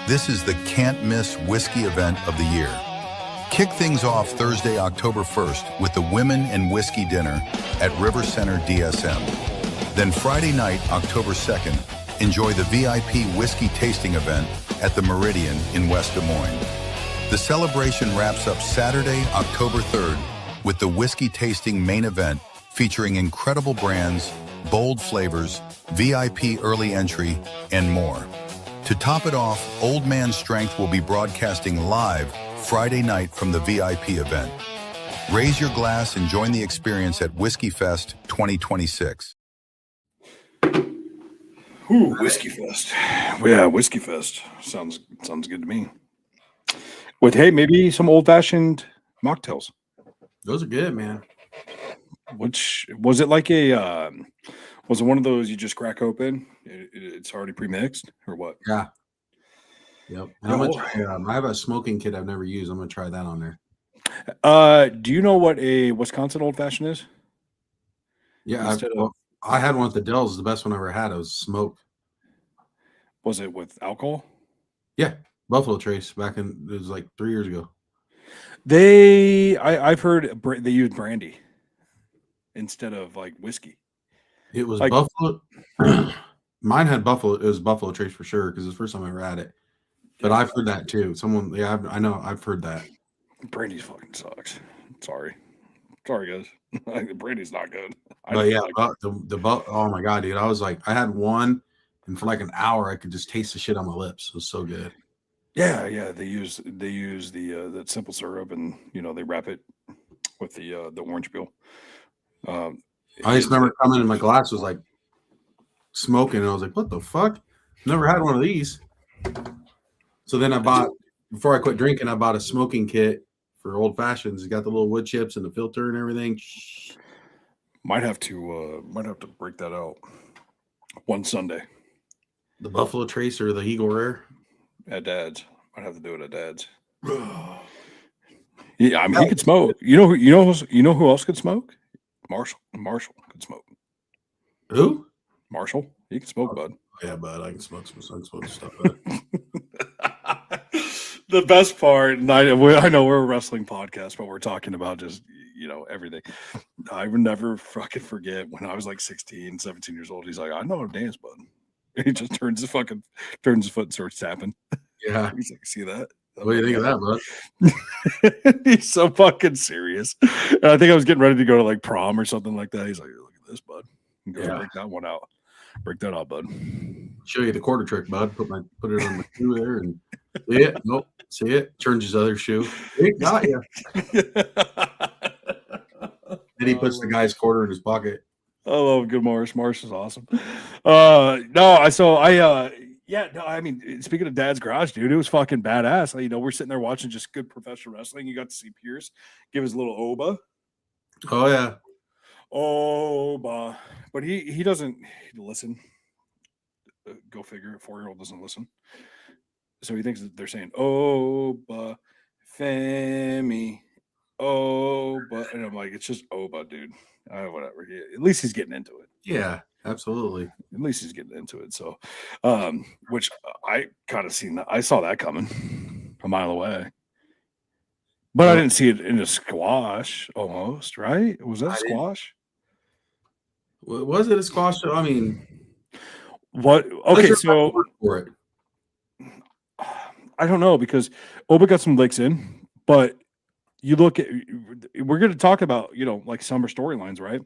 this is the can't-miss whiskey event of the year. Kick things off Thursday, October 1st with the Women in Whiskey Dinner at River Center DSM. Then Friday night, October 2nd, enjoy the VIP whiskey tasting event at the Meridian in West Des Moines. The celebration wraps up Saturday, October 3rd with the whiskey tasting main event featuring incredible brands, bold flavors, VIP early entry, and more. To top it off, Old Man Strength will be broadcasting live Friday night from the VIP event. Raise your glass and join the experience at Whiskey Fest 2026. Ooh, Whiskey Fest. Well, yeah, Whiskey Fest. Sounds good to me. With, hey, maybe some old-fashioned mocktails. Those are good, man. Which, was it like a, was it one of those you just crack open? It's already pre-mixed or what? Yeah. Yep. And I'm gonna try, I have a smoking kit I've never used. I'm going to try that on there. Do you know what a Wisconsin old-fashioned is? Yeah. I had one at the Dells. The best one I ever had. It was smoked. Was it with alcohol? Yeah. Buffalo Trace back in, it was like 3 years ago. I've heard they use brandy instead of like whiskey. It was like, Buffalo. Mine had Buffalo. It was Buffalo Trace for sure because it's the first time I ever had it. But I've heard that too. I know. I've heard that. Brandy fucking sucks. Sorry, guys. Brandy's not good. But yeah, oh my god, dude! I was like, I had one, and for like an hour, I could just taste the shit on my lips. It was so good. Yeah. They use the that simple syrup, and they wrap it with the orange peel. I just remember coming in, my glass was like smoking, and I was like, what the fuck? Never had one of these. So then before I quit drinking, I bought a smoking kit for old fashions. It's got the little wood chips and the filter and everything. Might have to break that out one Sunday. The Buffalo Trace or the Eagle Rare at Dad's. Might have to do it at Dad's. Yeah, I mean, he could smoke. You know who else could smoke? Marshall could smoke. Who? Marshall. He can smoke, bud. Yeah, bud. I can smoke some stuff. The best part, and I know we're a wrestling podcast, but we're talking about just, everything. I would never fucking forget when I was like 16, 17 years old. He's like, I know how to dance, bud. He just turns his foot and starts tapping. Yeah. He's like, see that? What do you think of that, bud? He's so fucking serious. And I think I was getting ready to go to like prom or something like that. He's like, look at this, bud. Yeah. Break that one out. Break that out, bud. Show you the quarter trick, bud. Put it on my shoe there and see it. Nope. See it. Turns his other shoe. It got you. Then he puts the guy's quarter in his pocket. I love good Marsh. Marsh is awesome. I mean, speaking of Dad's Garage, dude, it was fucking badass. We're sitting there watching just good professional wrestling. You got to see Pierce give his little Oba. Oh yeah. Oba. But he doesn't listen. Go figure. A 4-year-old doesn't listen. So he thinks that they're saying, Oba, Femi, Oba. And I'm like, it's just Oba, dude. Whatever. At least he's getting into it. Yeah, absolutely. At least he's getting into it. So, which I kind of seen that. I saw that coming a mile away. But I didn't see it in a squash almost, right? Was that squash? Was it a squash? I mean, what? Okay, so for it. I don't know because Oba got some licks in, but you look at, we're going to talk about, like summer storylines, right?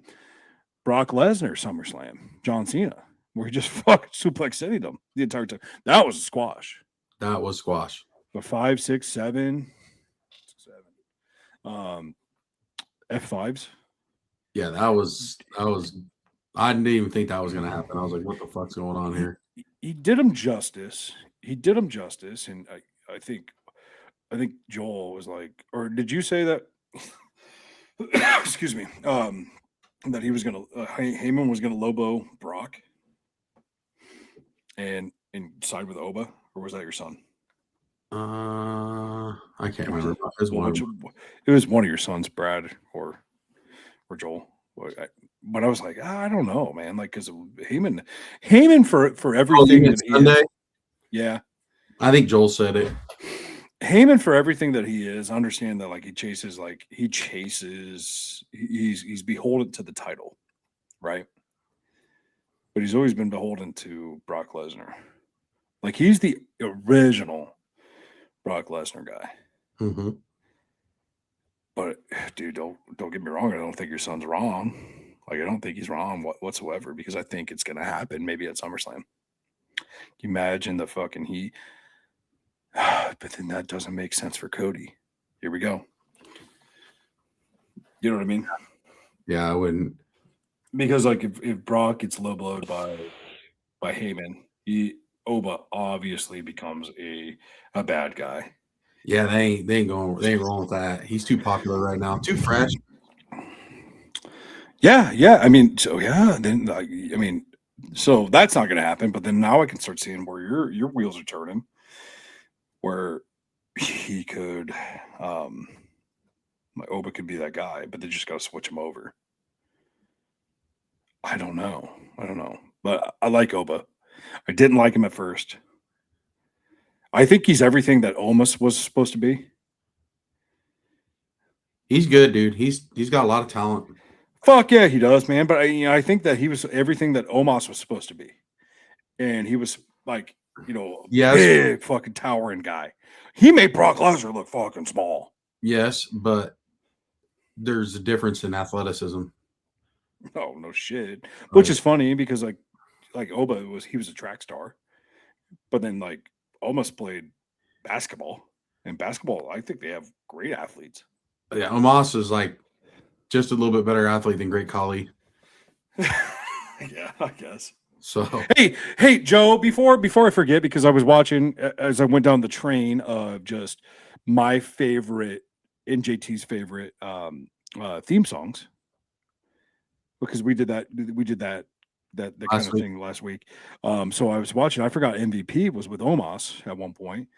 Brock Lesnar, SummerSlam, John Cena, where he just fucking suplex city them the entire time. That was a squash. That was squash. But 5, 6, 7, F5s. Yeah, that was. I didn't even think that was going to happen. I was like, what the fuck's going on here? He did him justice. And I think Joel was like, or did you say that? Excuse me. That he was gonna Heyman was gonna Lobo Brock and side with Oba, or was that your son? I can't remember. It was one of your sons, Brad or Joel. But I was like, I don't know, man. Like, because Heyman for everything that he is. Yeah, I think Joel said it. Heyman for everything that he is. Understand that, like he's beholden to the title, right? But he's always been beholden to Brock Lesnar. Like he's the original Brock Lesnar guy. Mm-hmm. But dude, don't get me wrong. I don't think your son's wrong. Like I don't think he's wrong whatsoever because I think it's gonna happen maybe at SummerSlam. Can you imagine the fucking heat? But then that doesn't make sense for Cody. Here we go. You know what I mean? Yeah, I wouldn't. Because like if Brock gets low blowed by Heyman, Oba obviously becomes a bad guy. Yeah, they ain't wrong with that. He's too popular right now, too fresh. Yeah. I mean, so so that's not going to happen. But then now I can start seeing where your wheels are turning, where he could, Oba could be that guy, but they just got to switch him over. I don't know, but I like Oba. I didn't like him at first. I think he's everything that Omos was supposed to be. He's good, dude. He's got a lot of talent. Fuck yeah, he does, man. But I think that he was everything that Omos was supposed to be, and he was like, big fucking towering guy. He made Brock Lesnar look fucking small. Yes, but there's a difference in athleticism. Oh no shit. Which is funny because like Oba was a track star, but then like almost played basketball. And basketball, I think they have great athletes. Yeah, Omos is like just a little bit better athlete than Great Khali. Yeah, I guess. So hey, Joe, before I forget, because I was watching as I went down the train of just my favorite and JT's favorite theme songs. Because we did that kind of thing last week. So I was watching. I forgot MVP was with Omos at one point.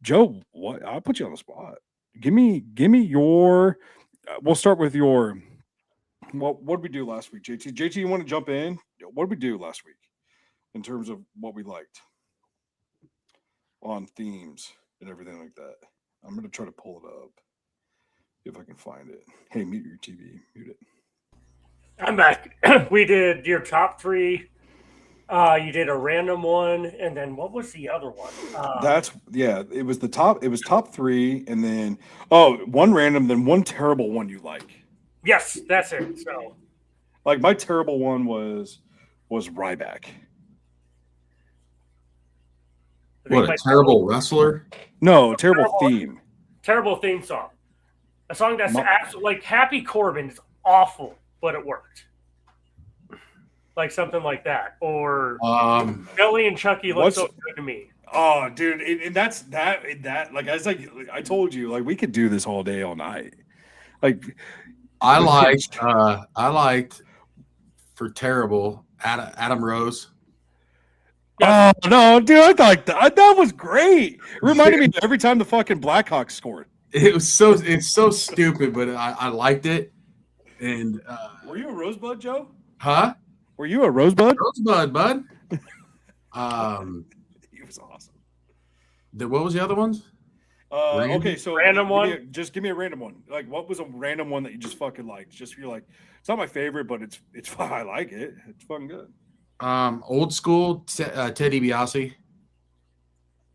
Joe, what? I'll put you on the spot. Give me your. We'll start with your. What did we do last week, JT? JT, you want to jump in? What did we do last week in terms of what we liked on themes? and everything like that. I'm gonna try to pull it up if I can find it. Hey, mute your TV. Mute it. I'm back. We did your top 3. You did a random one, and then what was the other one? It was the top. It was top 3, and then one random, then one terrible one you like. Yes, that's it. So, like my terrible one was Ryback. What a terrible wrestler! No, terrible theme. Terrible theme song. A song that's absolutely like Happy Corbin is awful, but it worked. Like something like that, or Billy and Chucky look so good to me. Oh, dude, and that's that. Like I told you, like we could do this all day, all night. Like I liked for terrible Adam Rose. Oh no, dude! I thought that was great. It reminded me of every time the fucking Blackhawks scored. It's so stupid, but I liked it. And were you a Rosebud, Joe? Huh? Were you a Rosebud? Rosebud, bud. He was awesome. What was the other ones? Okay, so random one. Just give me a random one. Like, what was a random one that you just fucking liked? Just you're like, it's not my favorite, but it's fun. I like it. It's fucking good. Old school Teddy DiBiase.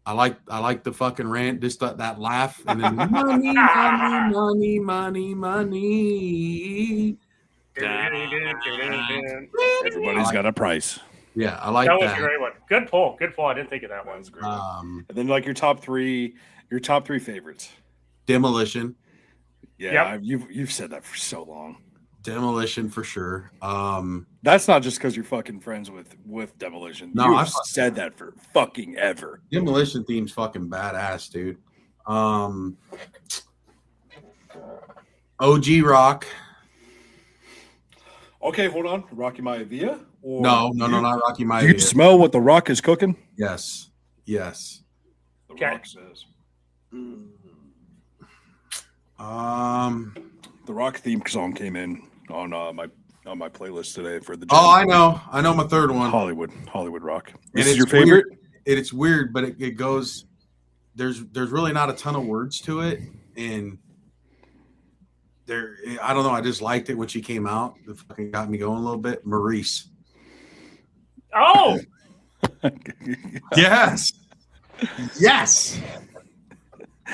I like the fucking rant, just that laugh, and then money, money, money, money, money. Everybody's got a price. Yeah, I like that. That was a great one. Good pull. Good pull. I didn't think of that one. That was great. And then like your top three favorites. Demolition. Yeah, yep. You've said that for so long. Demolition for sure. That's not just because you're fucking friends with Demolition. No, I've said that for fucking ever. Demolition theme's fucking badass, dude. OG Rock. Okay, hold on. Rocky Maivia? Or no, not Rocky Maivia. Do you smell what the Rock is cooking? Yes. The Rock says. The Rock theme song came in on my playlist today for the gym. Oh, I know my third one. Hollywood Rock. This is your favorite? It's weird, but it goes. There's really not a ton of words to it, and I don't know. I just liked it when she came out. It fucking got me going a little bit. Maurice. Oh. Yes.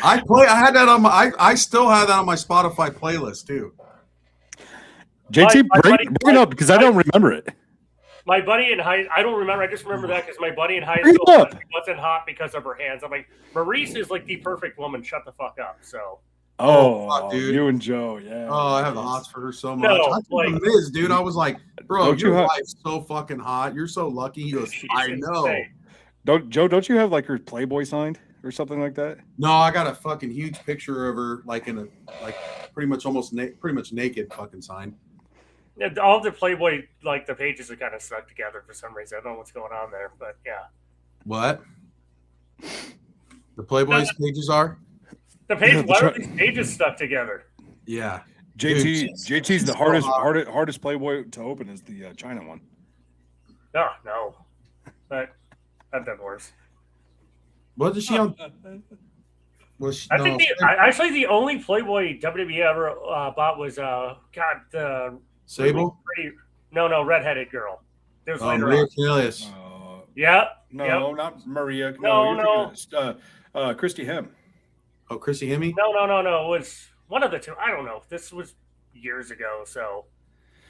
I had that on my. I still have that on my Spotify playlist too. JT, bring it up because I don't remember it. My buddy in I don't remember. I just remember that because my buddy in high school wasn't hot because of her hands. I'm like, Maurice is like the perfect woman. Shut the fuck up. So. Oh, dude. You and Joe, yeah. Oh, I have the hots for her so much. No, I told him this, dude. I was like, bro, your wife's so fucking hot. You're so lucky. He goes, I know. Don't you have like her Playboy signed or something like that? No, I got a fucking huge picture of her, like in a pretty much naked fucking sign. Yeah, all the Playboy, like the pages are kind of stuck together for some reason. I don't know what's going on there, but yeah. What? The Playboy's pages are? The page. Why are these pages stuck together? Yeah, JT's the hardest Playboy to open is the China one. No, but I've done worse. Wasn't she on? I think actually the only Playboy WWE ever bought was Sable. No, redheaded girl. It was later Maria on. Canellis. Not Maria. No. Christy Hem. Oh, Chrissy Hemme? No. It was one of the two. I don't know. This was years ago, so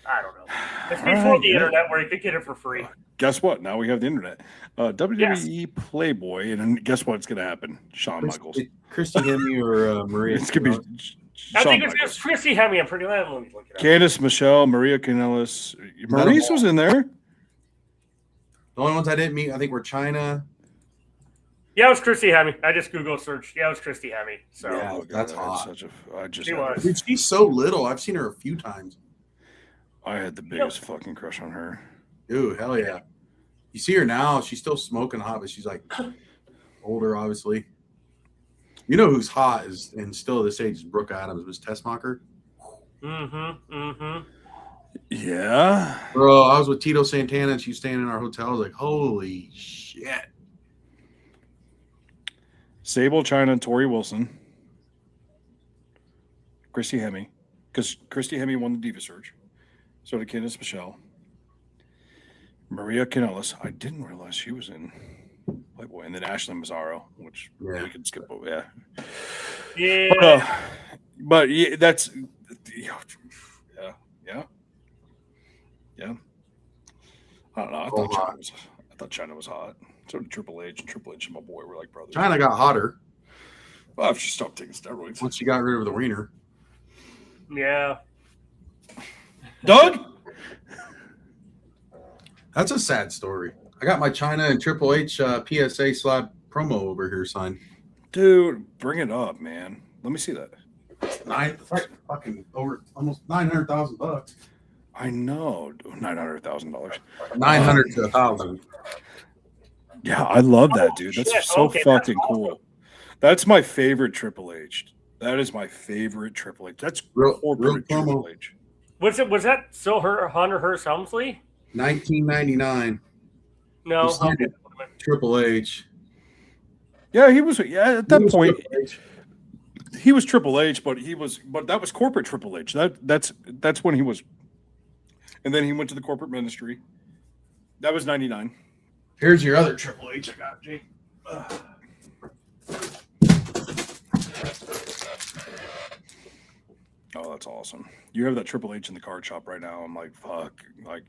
I don't know. It's before the internet where you could get it for free. Guess what? Now we have the internet. WWE Playboy, and then guess what's going to happen? Shawn Michaels. Christy Hemme or Maria? It's going to be I think it's Christy Hemme. I'm pretty. Let me look it up. Candice Michelle, Maria Kanellis. Maurice was in there. The only ones I didn't meet, I think, were China. Yeah, it was Christy Hemme. I just Google searched. Yeah, it was Christy Hemme. So yeah, that's hot. Dude, she's so little. I've seen her a few times. I had the biggest fucking crush on her. Dude, hell yeah. You see her now, she's still smoking hot, but she's like older, obviously. You know who's hot and still at this age is Brooke Adams, was Tessmacher. Yeah. Bro, I was with Tito Santana and she was staying in our hotel. I was like, holy shit. Sable, China, and Tori Wilson. Christy Hemme, because Christy Hemme won the Diva Search. So did Candice Michelle. Maria Kanellis. I didn't realize she was in Playboy. And then Ashley Mazzaro, which we can skip over. Yeah. But yeah, that's yeah. I don't know. I thought China was hot. So did Triple H, and Triple H and my boy were like brothers. China got hotter. Well, if she stopped taking steroids. Once she got rid of the wiener. Yeah. Doug? That's a sad story. I got my China and Triple H PSA slab promo over here signed. Dude, bring it up, man. Let me see that. Fucking over almost $900,000. I know, $900,000. 900 to 1,000. Yeah, I love that, dude. That's so fucking that's cool. Awesome. That's my favorite Triple H. That is my favorite Triple H. That's real Triple H. Was that still Hunter Hearst Helmsley? 1999. No, Triple H. Yeah, he was. Yeah, at that point, he was Triple H, but that was corporate Triple H. That's when he was. And then he went to the corporate ministry. That was 99. Here's your other Triple H I got, Jake. Oh, that's awesome. You have that Triple H in the card shop right now. I'm like, fuck. Like,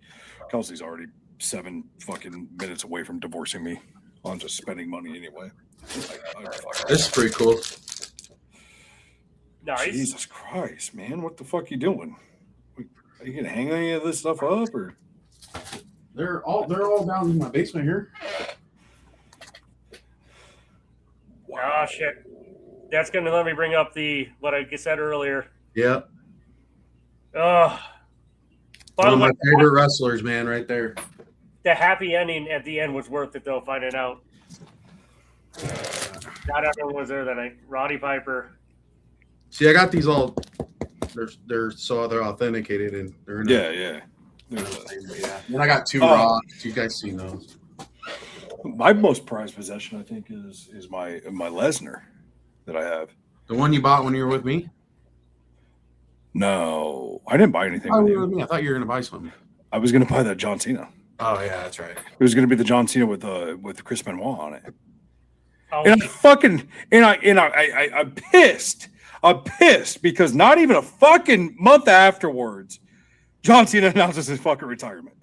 Kelsey's already 7 fucking minutes away from divorcing me. I'm just spending money anyway. This is pretty cool. Nice. Jesus Christ, man. What the fuck you doing? Are you gonna hang any of this stuff up, or they're all down in my basement here? Wow. Oh shit! That's gonna let me bring up what I said earlier. Yeah. Oh. One of my favorite wrestlers, man, right there. The happy ending at the end was worth it, though. Finding out not everyone was there that night. Roddy Piper. See, I got these all. They're authenticated and they're in yeah. And I got 2 rocks. You guys seen those? My most prized possession, I think, is my Lesnar that I have. The one you bought when you were with me? No, I didn't buy anything. With me. I thought you were gonna buy something. I was gonna buy that John Cena. Oh yeah, that's right. It was gonna be the John Cena with Chris Benoit on it. Oh, and I'm pissed. I'm pissed because not even a fucking month afterwards, John Cena announces his fucking retirement.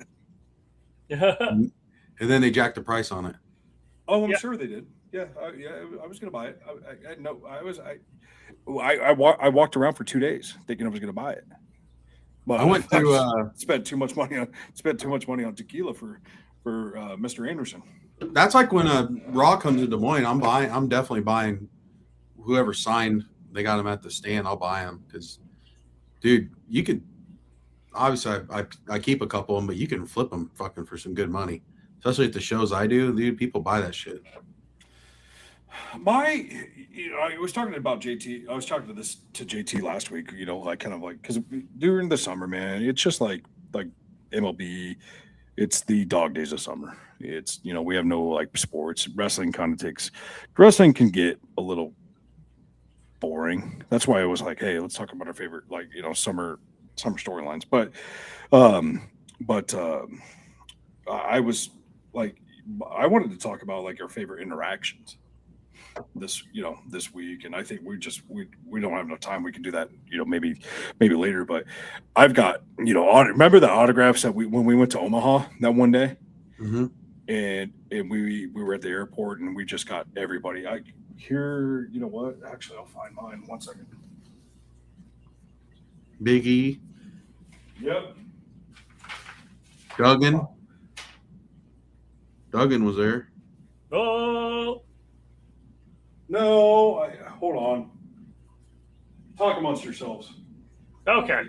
And then they jacked the price on it. Oh, I'm sure they did. Yeah, I was gonna buy it. I walked around for 2 days thinking I was gonna buy it. But I went to spent too much money on tequila for Mr. Anderson. That's like when Raw comes to Des Moines. I'm definitely buying whoever signed. They got him at the stand. I'll buy him because, dude, you could obviously I keep a couple of them, but you can flip them fucking for some good money, especially at the shows I do. Dude, people buy that shit. I was talking about JT. I was talking to JT last week. Because during the summer, man, it's just like MLB. It's the dog days of summer. It's we have no sports. Wrestling can get a little boring. That's why I was like, hey, let's talk about our favorite summer storylines. But I was I wanted to talk about our favorite interactions this week, and I think we don't have enough time. We can do that maybe later, but I've got remember the autographs that when we went to Omaha that one day. Mm-hmm. and we were at the airport and we just got everybody. What, actually I'll find mine 1 second. Big E. Yep. Duggan was there. Oh no, hold on. Talk amongst yourselves. Okay.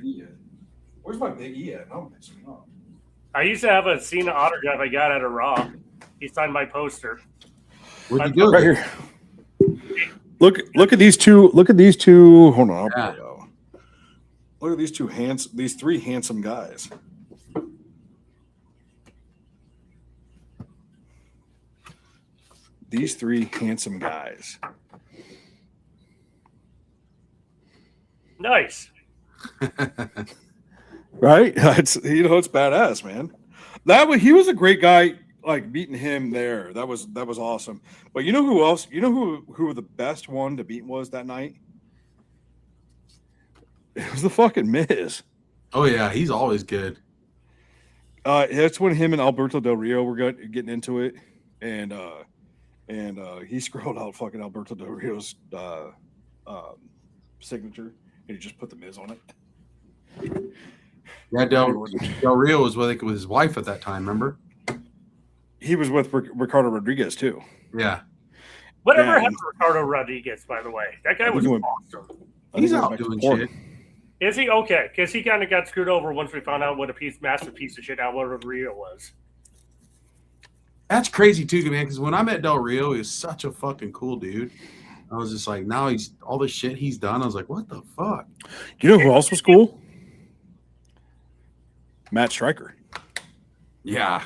Where's my Big E at? I'm mixing it up. I used to have a Cena autograph I got at a Raw. He signed my poster. Where'd you go? Right here. Look at these two. Look at these two. Hold on. I'll pull it out. Look at these these 3 handsome guys. These 3 handsome guys. Nice. Right? It's it's badass, man. He was a great guy. Like beating him there, that was awesome. But you know who else? You know who the best one to beat was that night? It was the fucking Miz. Oh yeah, he's always good. That's when him and Alberto Del Rio were getting into it, and he scrolled out fucking Alberto Del Rio's signature, and he just put the Miz on it. Yeah, Del Rio was with his wife at that time. Remember? He was with Ricardo Rodriguez too. Yeah. Whatever happened to Ricardo Rodriguez, by the way? That guy was awesome. He's out doing shit. Is he? Okay, because he kind of got screwed over once we found out what a massive piece of shit Alberto Del Rio was. That's crazy too, man, because when I met Del Rio, he was such a fucking cool dude. I was just like, now he's all the shit he's done. I was like, what the fuck? You know who else was cool? Matt Stryker. Yeah.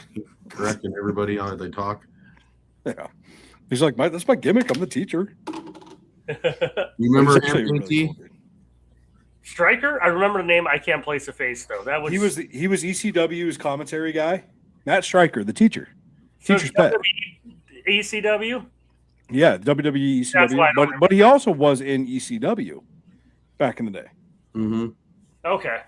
Correcting everybody on how they talk. Yeah. He's like, that's my gimmick. I'm the teacher. You remember him, Stryker? I remember the name. I can't place the face though. That was he was ECW's commentary guy. Matt Stryker, the teacher. Teacher's pet. ECW? Yeah, WWE ECW. But he also was in ECW back in the day. Mm-hmm. Okay.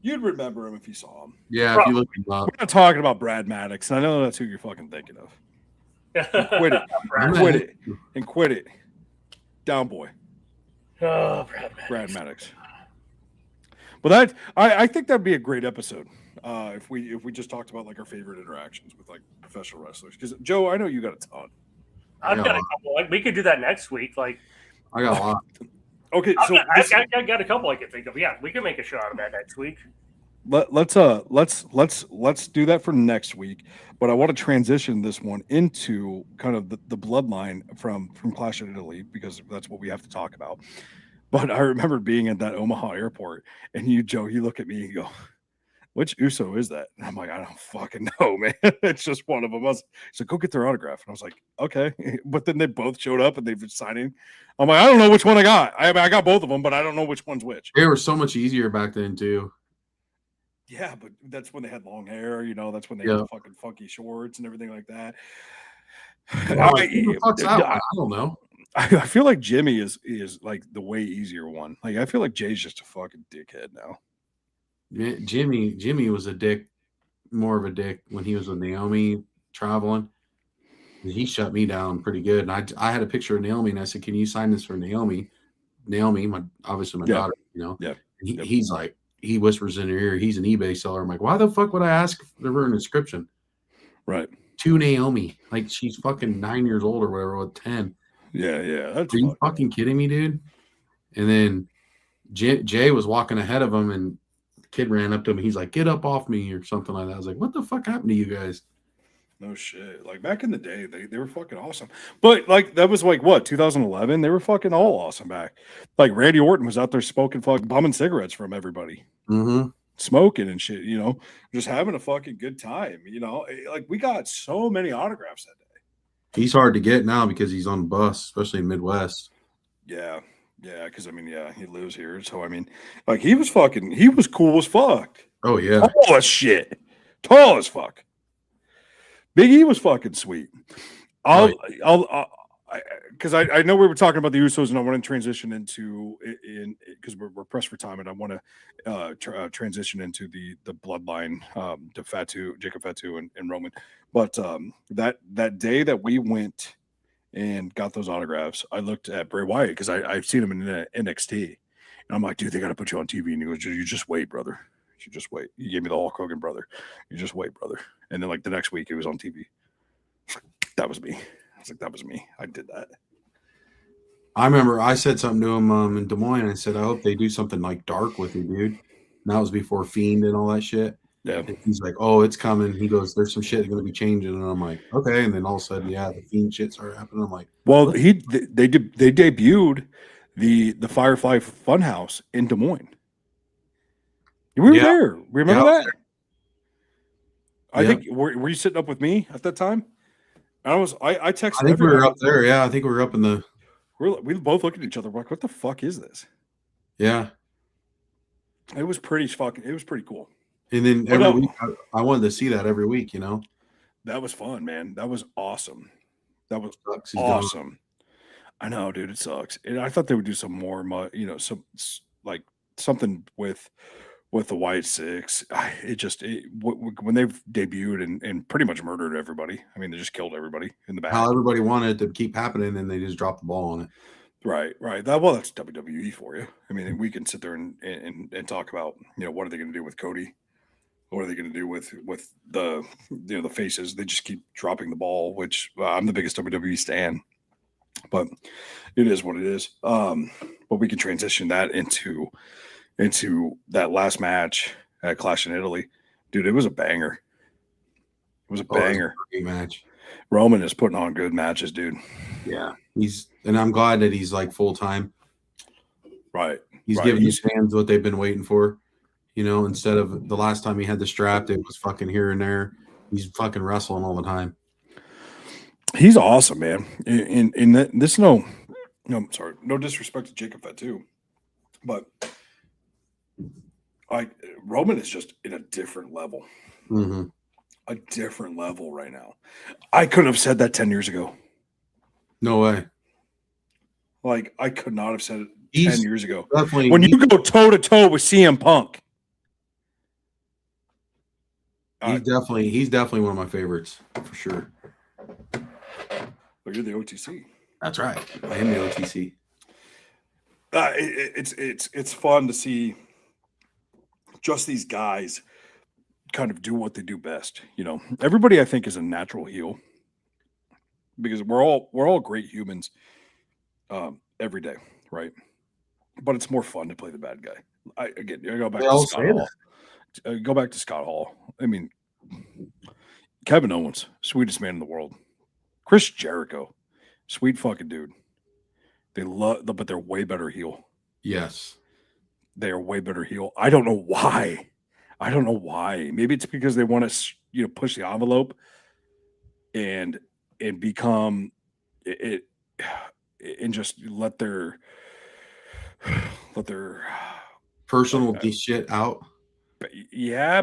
You'd remember him if you saw him. Yeah, if you look him up. We're not talking about Brad Maddox. I know that's who you're fucking thinking of. Quit it. Quit it. And quit it. Down boy. Oh, Brad Maddox. But I think that'd be a great episode. If we just talked about like our favorite interactions with like professional wrestlers. Because Joe, I know you got a ton. I've got a couple. Like, we could do that next week. Like, I got a lot. Okay, so I got a couple I can think of. Yeah, we can make a show out of that next week. Let's do that for next week. But I want to transition this one into kind of the bloodline from Clash of Italy, because that's what we have to talk about. But I remember being at that Omaha airport, and you, Joe, you look at me and you go, which Uso is that? And I'm like, I don't fucking know, man. It's just one of them. So go get their autograph. And I was like, okay. But then they both showed up and they've been signing. I'm like, I don't know which one I got. I got both of them, but I don't know which one's which. They were so much easier back then too. Yeah, but that's when they had long hair. That's when they had fucking funky shorts and everything like that. I don't know. I feel like Jimmy is like the way easier one. Like I feel like Jay's just a fucking dickhead now. Jimmy was a dick, more of a dick when he was with Naomi traveling. He shut me down pretty good. And I had a picture of Naomi and I said, can you sign this for Naomi? Naomi, obviously my daughter, Yeah. He's like, he whispers in her ear, he's an eBay seller. I'm like, why the fuck would I ask for an inscription? Right. To Naomi. Like she's fucking 9 years old or whatever, or 10. Yeah. Are you fucking kidding me, dude? And then Jay was walking ahead of him and the kid ran up to him. He's like, get up off me or something like that. I was like, what the fuck happened to you guys? No shit. Like back in the day, they were fucking awesome. But like that was like what, 2011? They were fucking all awesome back. Like Randy Orton was out there smoking fucking bumming cigarettes from everybody. Mm-hmm. Smoking and shit, just having a fucking good time. Like we got so many autographs that day. He's hard to get now because he's on the bus, especially in Midwest. Yeah, because he lives here. So like he was cool as fuck. Oh yeah. Tall as shit. Tall as fuck. Big E was fucking sweet. Because I know we were talking about the Usos, and I want to transition into because we're pressed for time, and I want to transition into the bloodline to Fatu, Jacob Fatu, and Roman. But that day that we went and got those autographs, I looked at Bray Wyatt because I've seen him in NXT, and I'm like, dude, they got to put you on TV, and he goes, you just wait, brother. You just wait. You gave me the Hulk Hogan brother. You just wait, brother. And then like the next week, it was on TV. That was me. I was like, that was me. I did that. I remember I said something to him in Des Moines. I said, I hope they do something like dark with you, dude. And that was before Fiend and all that shit. Yeah. And he's like, oh, it's coming. He goes, there's some shit going to be changing. And I'm like, okay. And then all of a sudden, the Fiend shit started happening. I'm like, well, they debuted the Firefly Funhouse in Des Moines. We were there. Remember that? I think were you sitting up with me at that time? I texted. I think we were up there. Yeah, I think we were up in the. We both looked at each other like, "What the fuck is this?" Yeah, It was pretty fucking. It was pretty cool. And then every week, I wanted to see that every week. That was fun, man. That was awesome. That was Sucks, awesome. I know, dude. It sucks. And I thought they would do some more, some like something with the White Six. When they've debuted and pretty much murdered everybody. I mean, they just killed everybody in the back. How everybody wanted it to keep happening, and they just dropped the ball on it. Right. That's WWE for you. I mean, we can sit there and talk about, what are they going to do with Cody? What are they going to do with the the faces? They just keep dropping the ball, which I'm the biggest WWE stan, but it is what it is. But we can transition that into that last match at Clash in Italy, dude. It was a banger. It was a banger. It was a great match. Roman is putting on good matches, dude. Yeah, and I'm glad that he's like full time. Right. He's giving his fans what they've been waiting for. Instead of the last time he had the strap, it was fucking here and there. He's fucking wrestling all the time. He's awesome, man. And this no disrespect to Jacob Fatu, but like Roman is just in a different level. Mm-hmm. A different level right now. I couldn't have said that 10 years ago. No way. Like I could not have said it 10 years ago. Definitely. When you go toe to toe with CM Punk. He's definitely one of my favorites for sure. But you're the OTC. That's right. I am the OTC. It's fun to see just these guys kind of do what they do best. Everybody I think is a natural heel because we're all great humans every day, right? But it's more fun to play the bad guy. I go back to Scott Hall. Go back to Scott Hall. I mean, Kevin Owens, sweetest man in the world. Chris Jericho, sweet fucking dude. But they're way better heel. Yes, they are way better heel. I don't know why. Maybe it's because they want to, push the envelope and become it and just let their personal shit out. Yeah,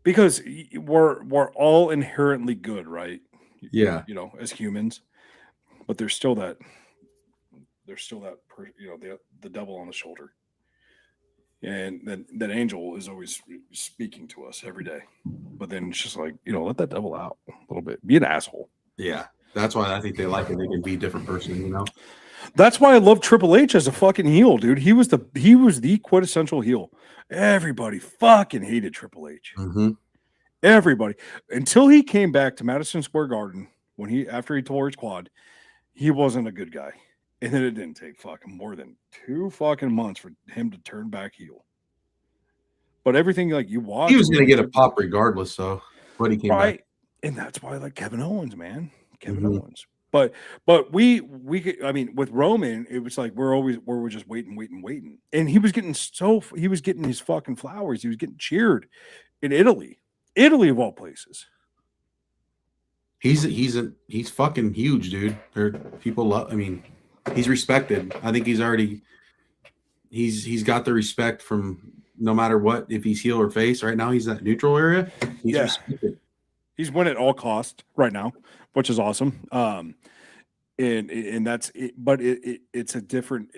because we're all inherently good, right? Yeah, as humans, but there's still that the devil on the shoulder, and then that angel is always speaking to us every day. But then it's just like let that devil out a little bit. Be an asshole. Yeah, that's why I think they like it. They can be a different person, That's why I love Triple H as a fucking heel, dude. He was the quintessential heel. Everybody fucking hated Triple H. Mm-hmm. Everybody, until he came back to Madison Square Garden after he tore his quad, he wasn't a good guy. And then it didn't take fucking more than 2 fucking months for him to turn back heel. But everything you watch, he was going to get a pop regardless, though. But he came back, and that's why I like Kevin Owens, man. Kevin Owens. But we I mean, with Roman, it was like we're just waiting, and he was getting his fucking flowers. He was getting cheered in Italy of all places. He's fucking huge, dude. People love. I mean, he's respected. I think he's got the respect from no matter what, if he's heel or face. Right now, he's that neutral area. He's respected. He's win at all cost right now, which is awesome. And that's it, but it's a different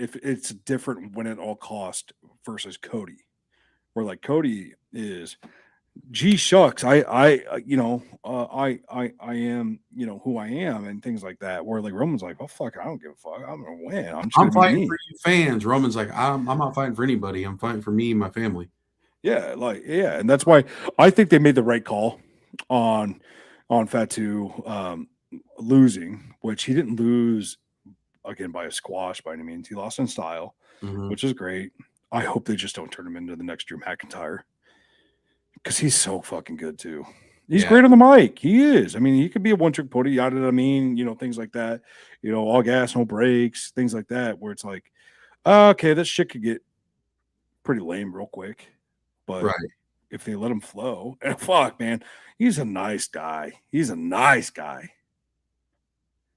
win at all cost versus Cody, where like Cody is, gee shucks, I am who I am and things like that. Where like Roman's like, oh fuck, I don't give a fuck, I'm gonna win. I'm fighting for you fans. Roman's like, I'm not fighting for anybody. I'm fighting for me and my family. Yeah, and that's why I think they made the right call on Fatu losing, which he didn't lose again by a squash by any means. He lost in style, which is great. I hope they just don't turn him into the next Drew McIntyre, because he's so fucking good too. He's great on the mic. He is. I mean, he could be a one-trick pony, yada. I mean, things like that. All gas, no brakes, things like that. Where it's like, okay, this shit could get pretty lame real quick. But if they let him flow, and fuck, man, he's a nice guy.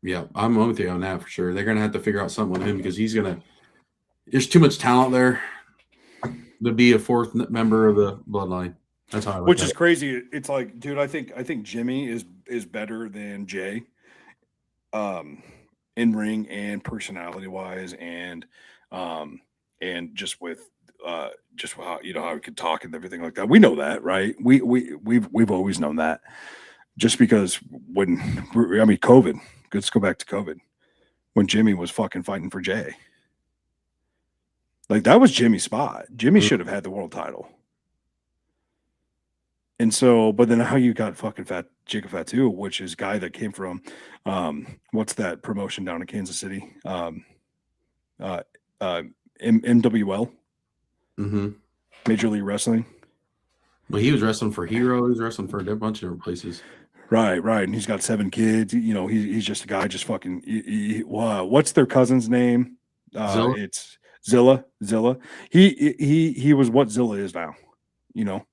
Yeah, I'm with you on that for sure. They're gonna have to figure out something with him because there's too much talent there. to be a fourth member of the bloodline. That's how I Which is crazy. It's like, dude, I think Jimmy is better than Jay, in ring and personality wise, and just with just how how he could talk and everything like that. We know that, right? We've always known that. Just because COVID. Let's go back to COVID when Jimmy was fucking fighting for Jay. Like, that was Jimmy's spot. Jimmy should have had the world title. And so, but then how you got fucking Jacob Fatu, which is guy that came from, what's that promotion down in Kansas City? MWL, Major League Wrestling. Well, he was wrestling for Hero. He was wrestling for a bunch of different places. Right. And he's got 7 kids. He's just a guy. Just fucking. What's their cousin's name? Zilla? It's Zilla. He was what Zilla is now. Yep,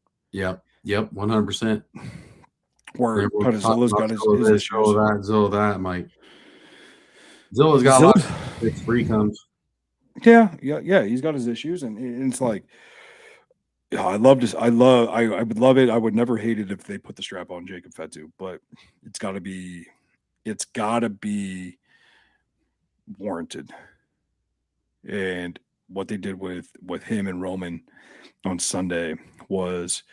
100%. Where Zilla's got his issues. Zilla that, Mike. Zilla's got a lot of free comes. Yeah. He's got his issues, and it's like, I would love it. I would never hate it if they put the strap on Jacob Fatu, but it's got to be warranted. And what they did with him and Roman on Sunday was.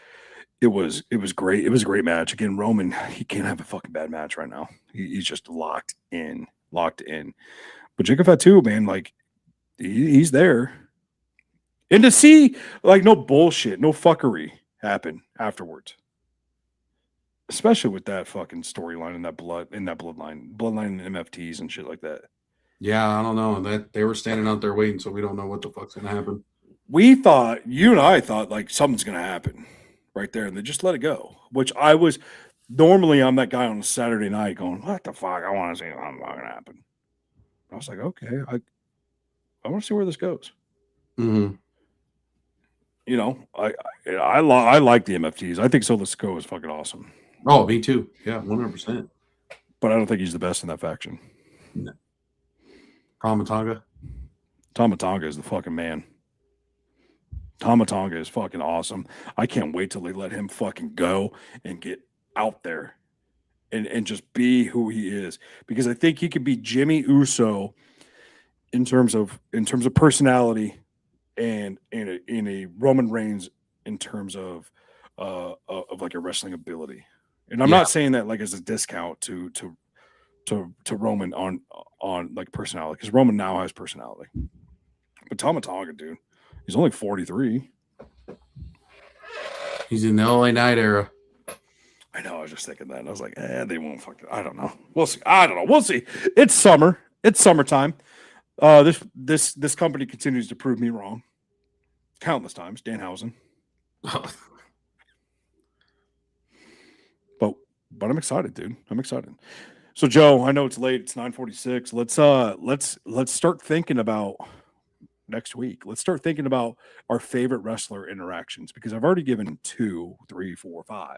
It was great. It was a great match. Again, Roman, he can't have a fucking bad match right now. He's just locked in. But Jacob Fatu, man, like, he's there. And to see, like, no bullshit, no fuckery happen afterwards. Especially with that fucking storyline and that bloodline and MFTs and shit like that. Yeah, I don't know. That they were standing out there waiting, so we don't know what the fuck's gonna happen. You and I thought like something's gonna happen right there, and they just let it go. Which I'm that guy on a Saturday night going, what the fuck? I want to see what's going to happen. I was like, okay, I want to see where this goes. Mm-hmm. I like the MFTs. I think Solo Sikoa is fucking awesome. Oh, me too. Yeah, 100%. But I don't think he's the best in that faction. No. Tama Tonga is the fucking man. Tama Tonga is fucking awesome. I can't wait till they let him fucking go and get out there and just be who he is, because I think he could be Jimmy Uso in terms of personality and in a Roman Reigns in terms of like a wrestling ability. And I'm not saying that like as a discount to Roman on like personality, because Roman now has personality. But Tama Tonga, dude, he's only 43. He's in the LA Knight era. I know. I was just thinking that. And I was like, they won't fucking. I don't know. We'll see. I don't know. We'll see. It's summer. It's summertime. This company continues to prove me wrong countless times. Danhausen. But I'm excited, dude. I'm excited. So, Joe, I know it's late. It's 9:46. Let's start thinking about next week. Let's start thinking about our favorite wrestler interactions, because I've already given 2, 3, 4, 5,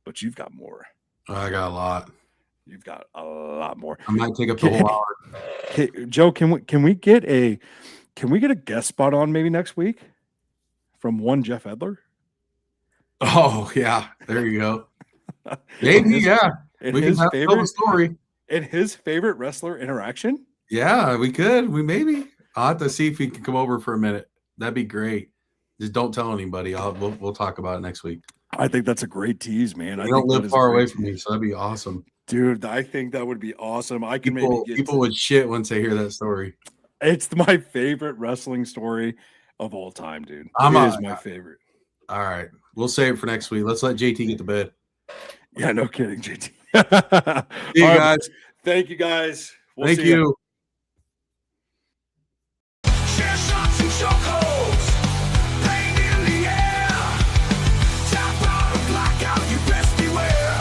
but you've got more. I got a lot. You've got a lot more. I might take up the whole hour. Okay, Joe, can we get a guest spot on maybe next week from one Jeff Edler? Oh yeah, there you go. Maybe we can tell a story. In his favorite wrestler interaction? Yeah, we could. Maybe. I'll have to see if he can come over for a minute. That'd be great. Just don't tell anybody. We'll talk about it next week. I think that's a great tease, man. I don't live far away from me, so that'd be awesome. Dude, I think that would be awesome. I can people would shit once they hear that story. It's my favorite wrestling story of all time, dude. It is my favorite. All right. We'll save it for next week. Let's let JT get to bed. Yeah, no kidding, JT. See you guys. Thank you, guys. Thank you. Shots and chokeholds, pain in the air. Top out of blackout, you best beware.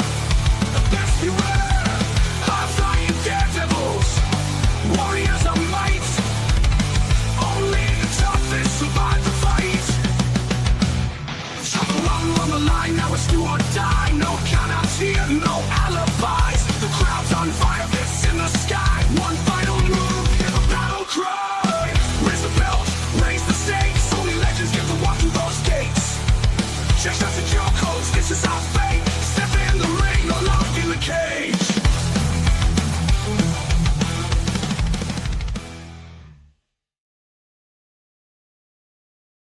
Best beware. High-flying daredevils, warriors of might. Only the toughest survive the fight. Chop along on the line, now it's do or die. No countouts here, no alibis. The crowd's on fire, fists in the sky. One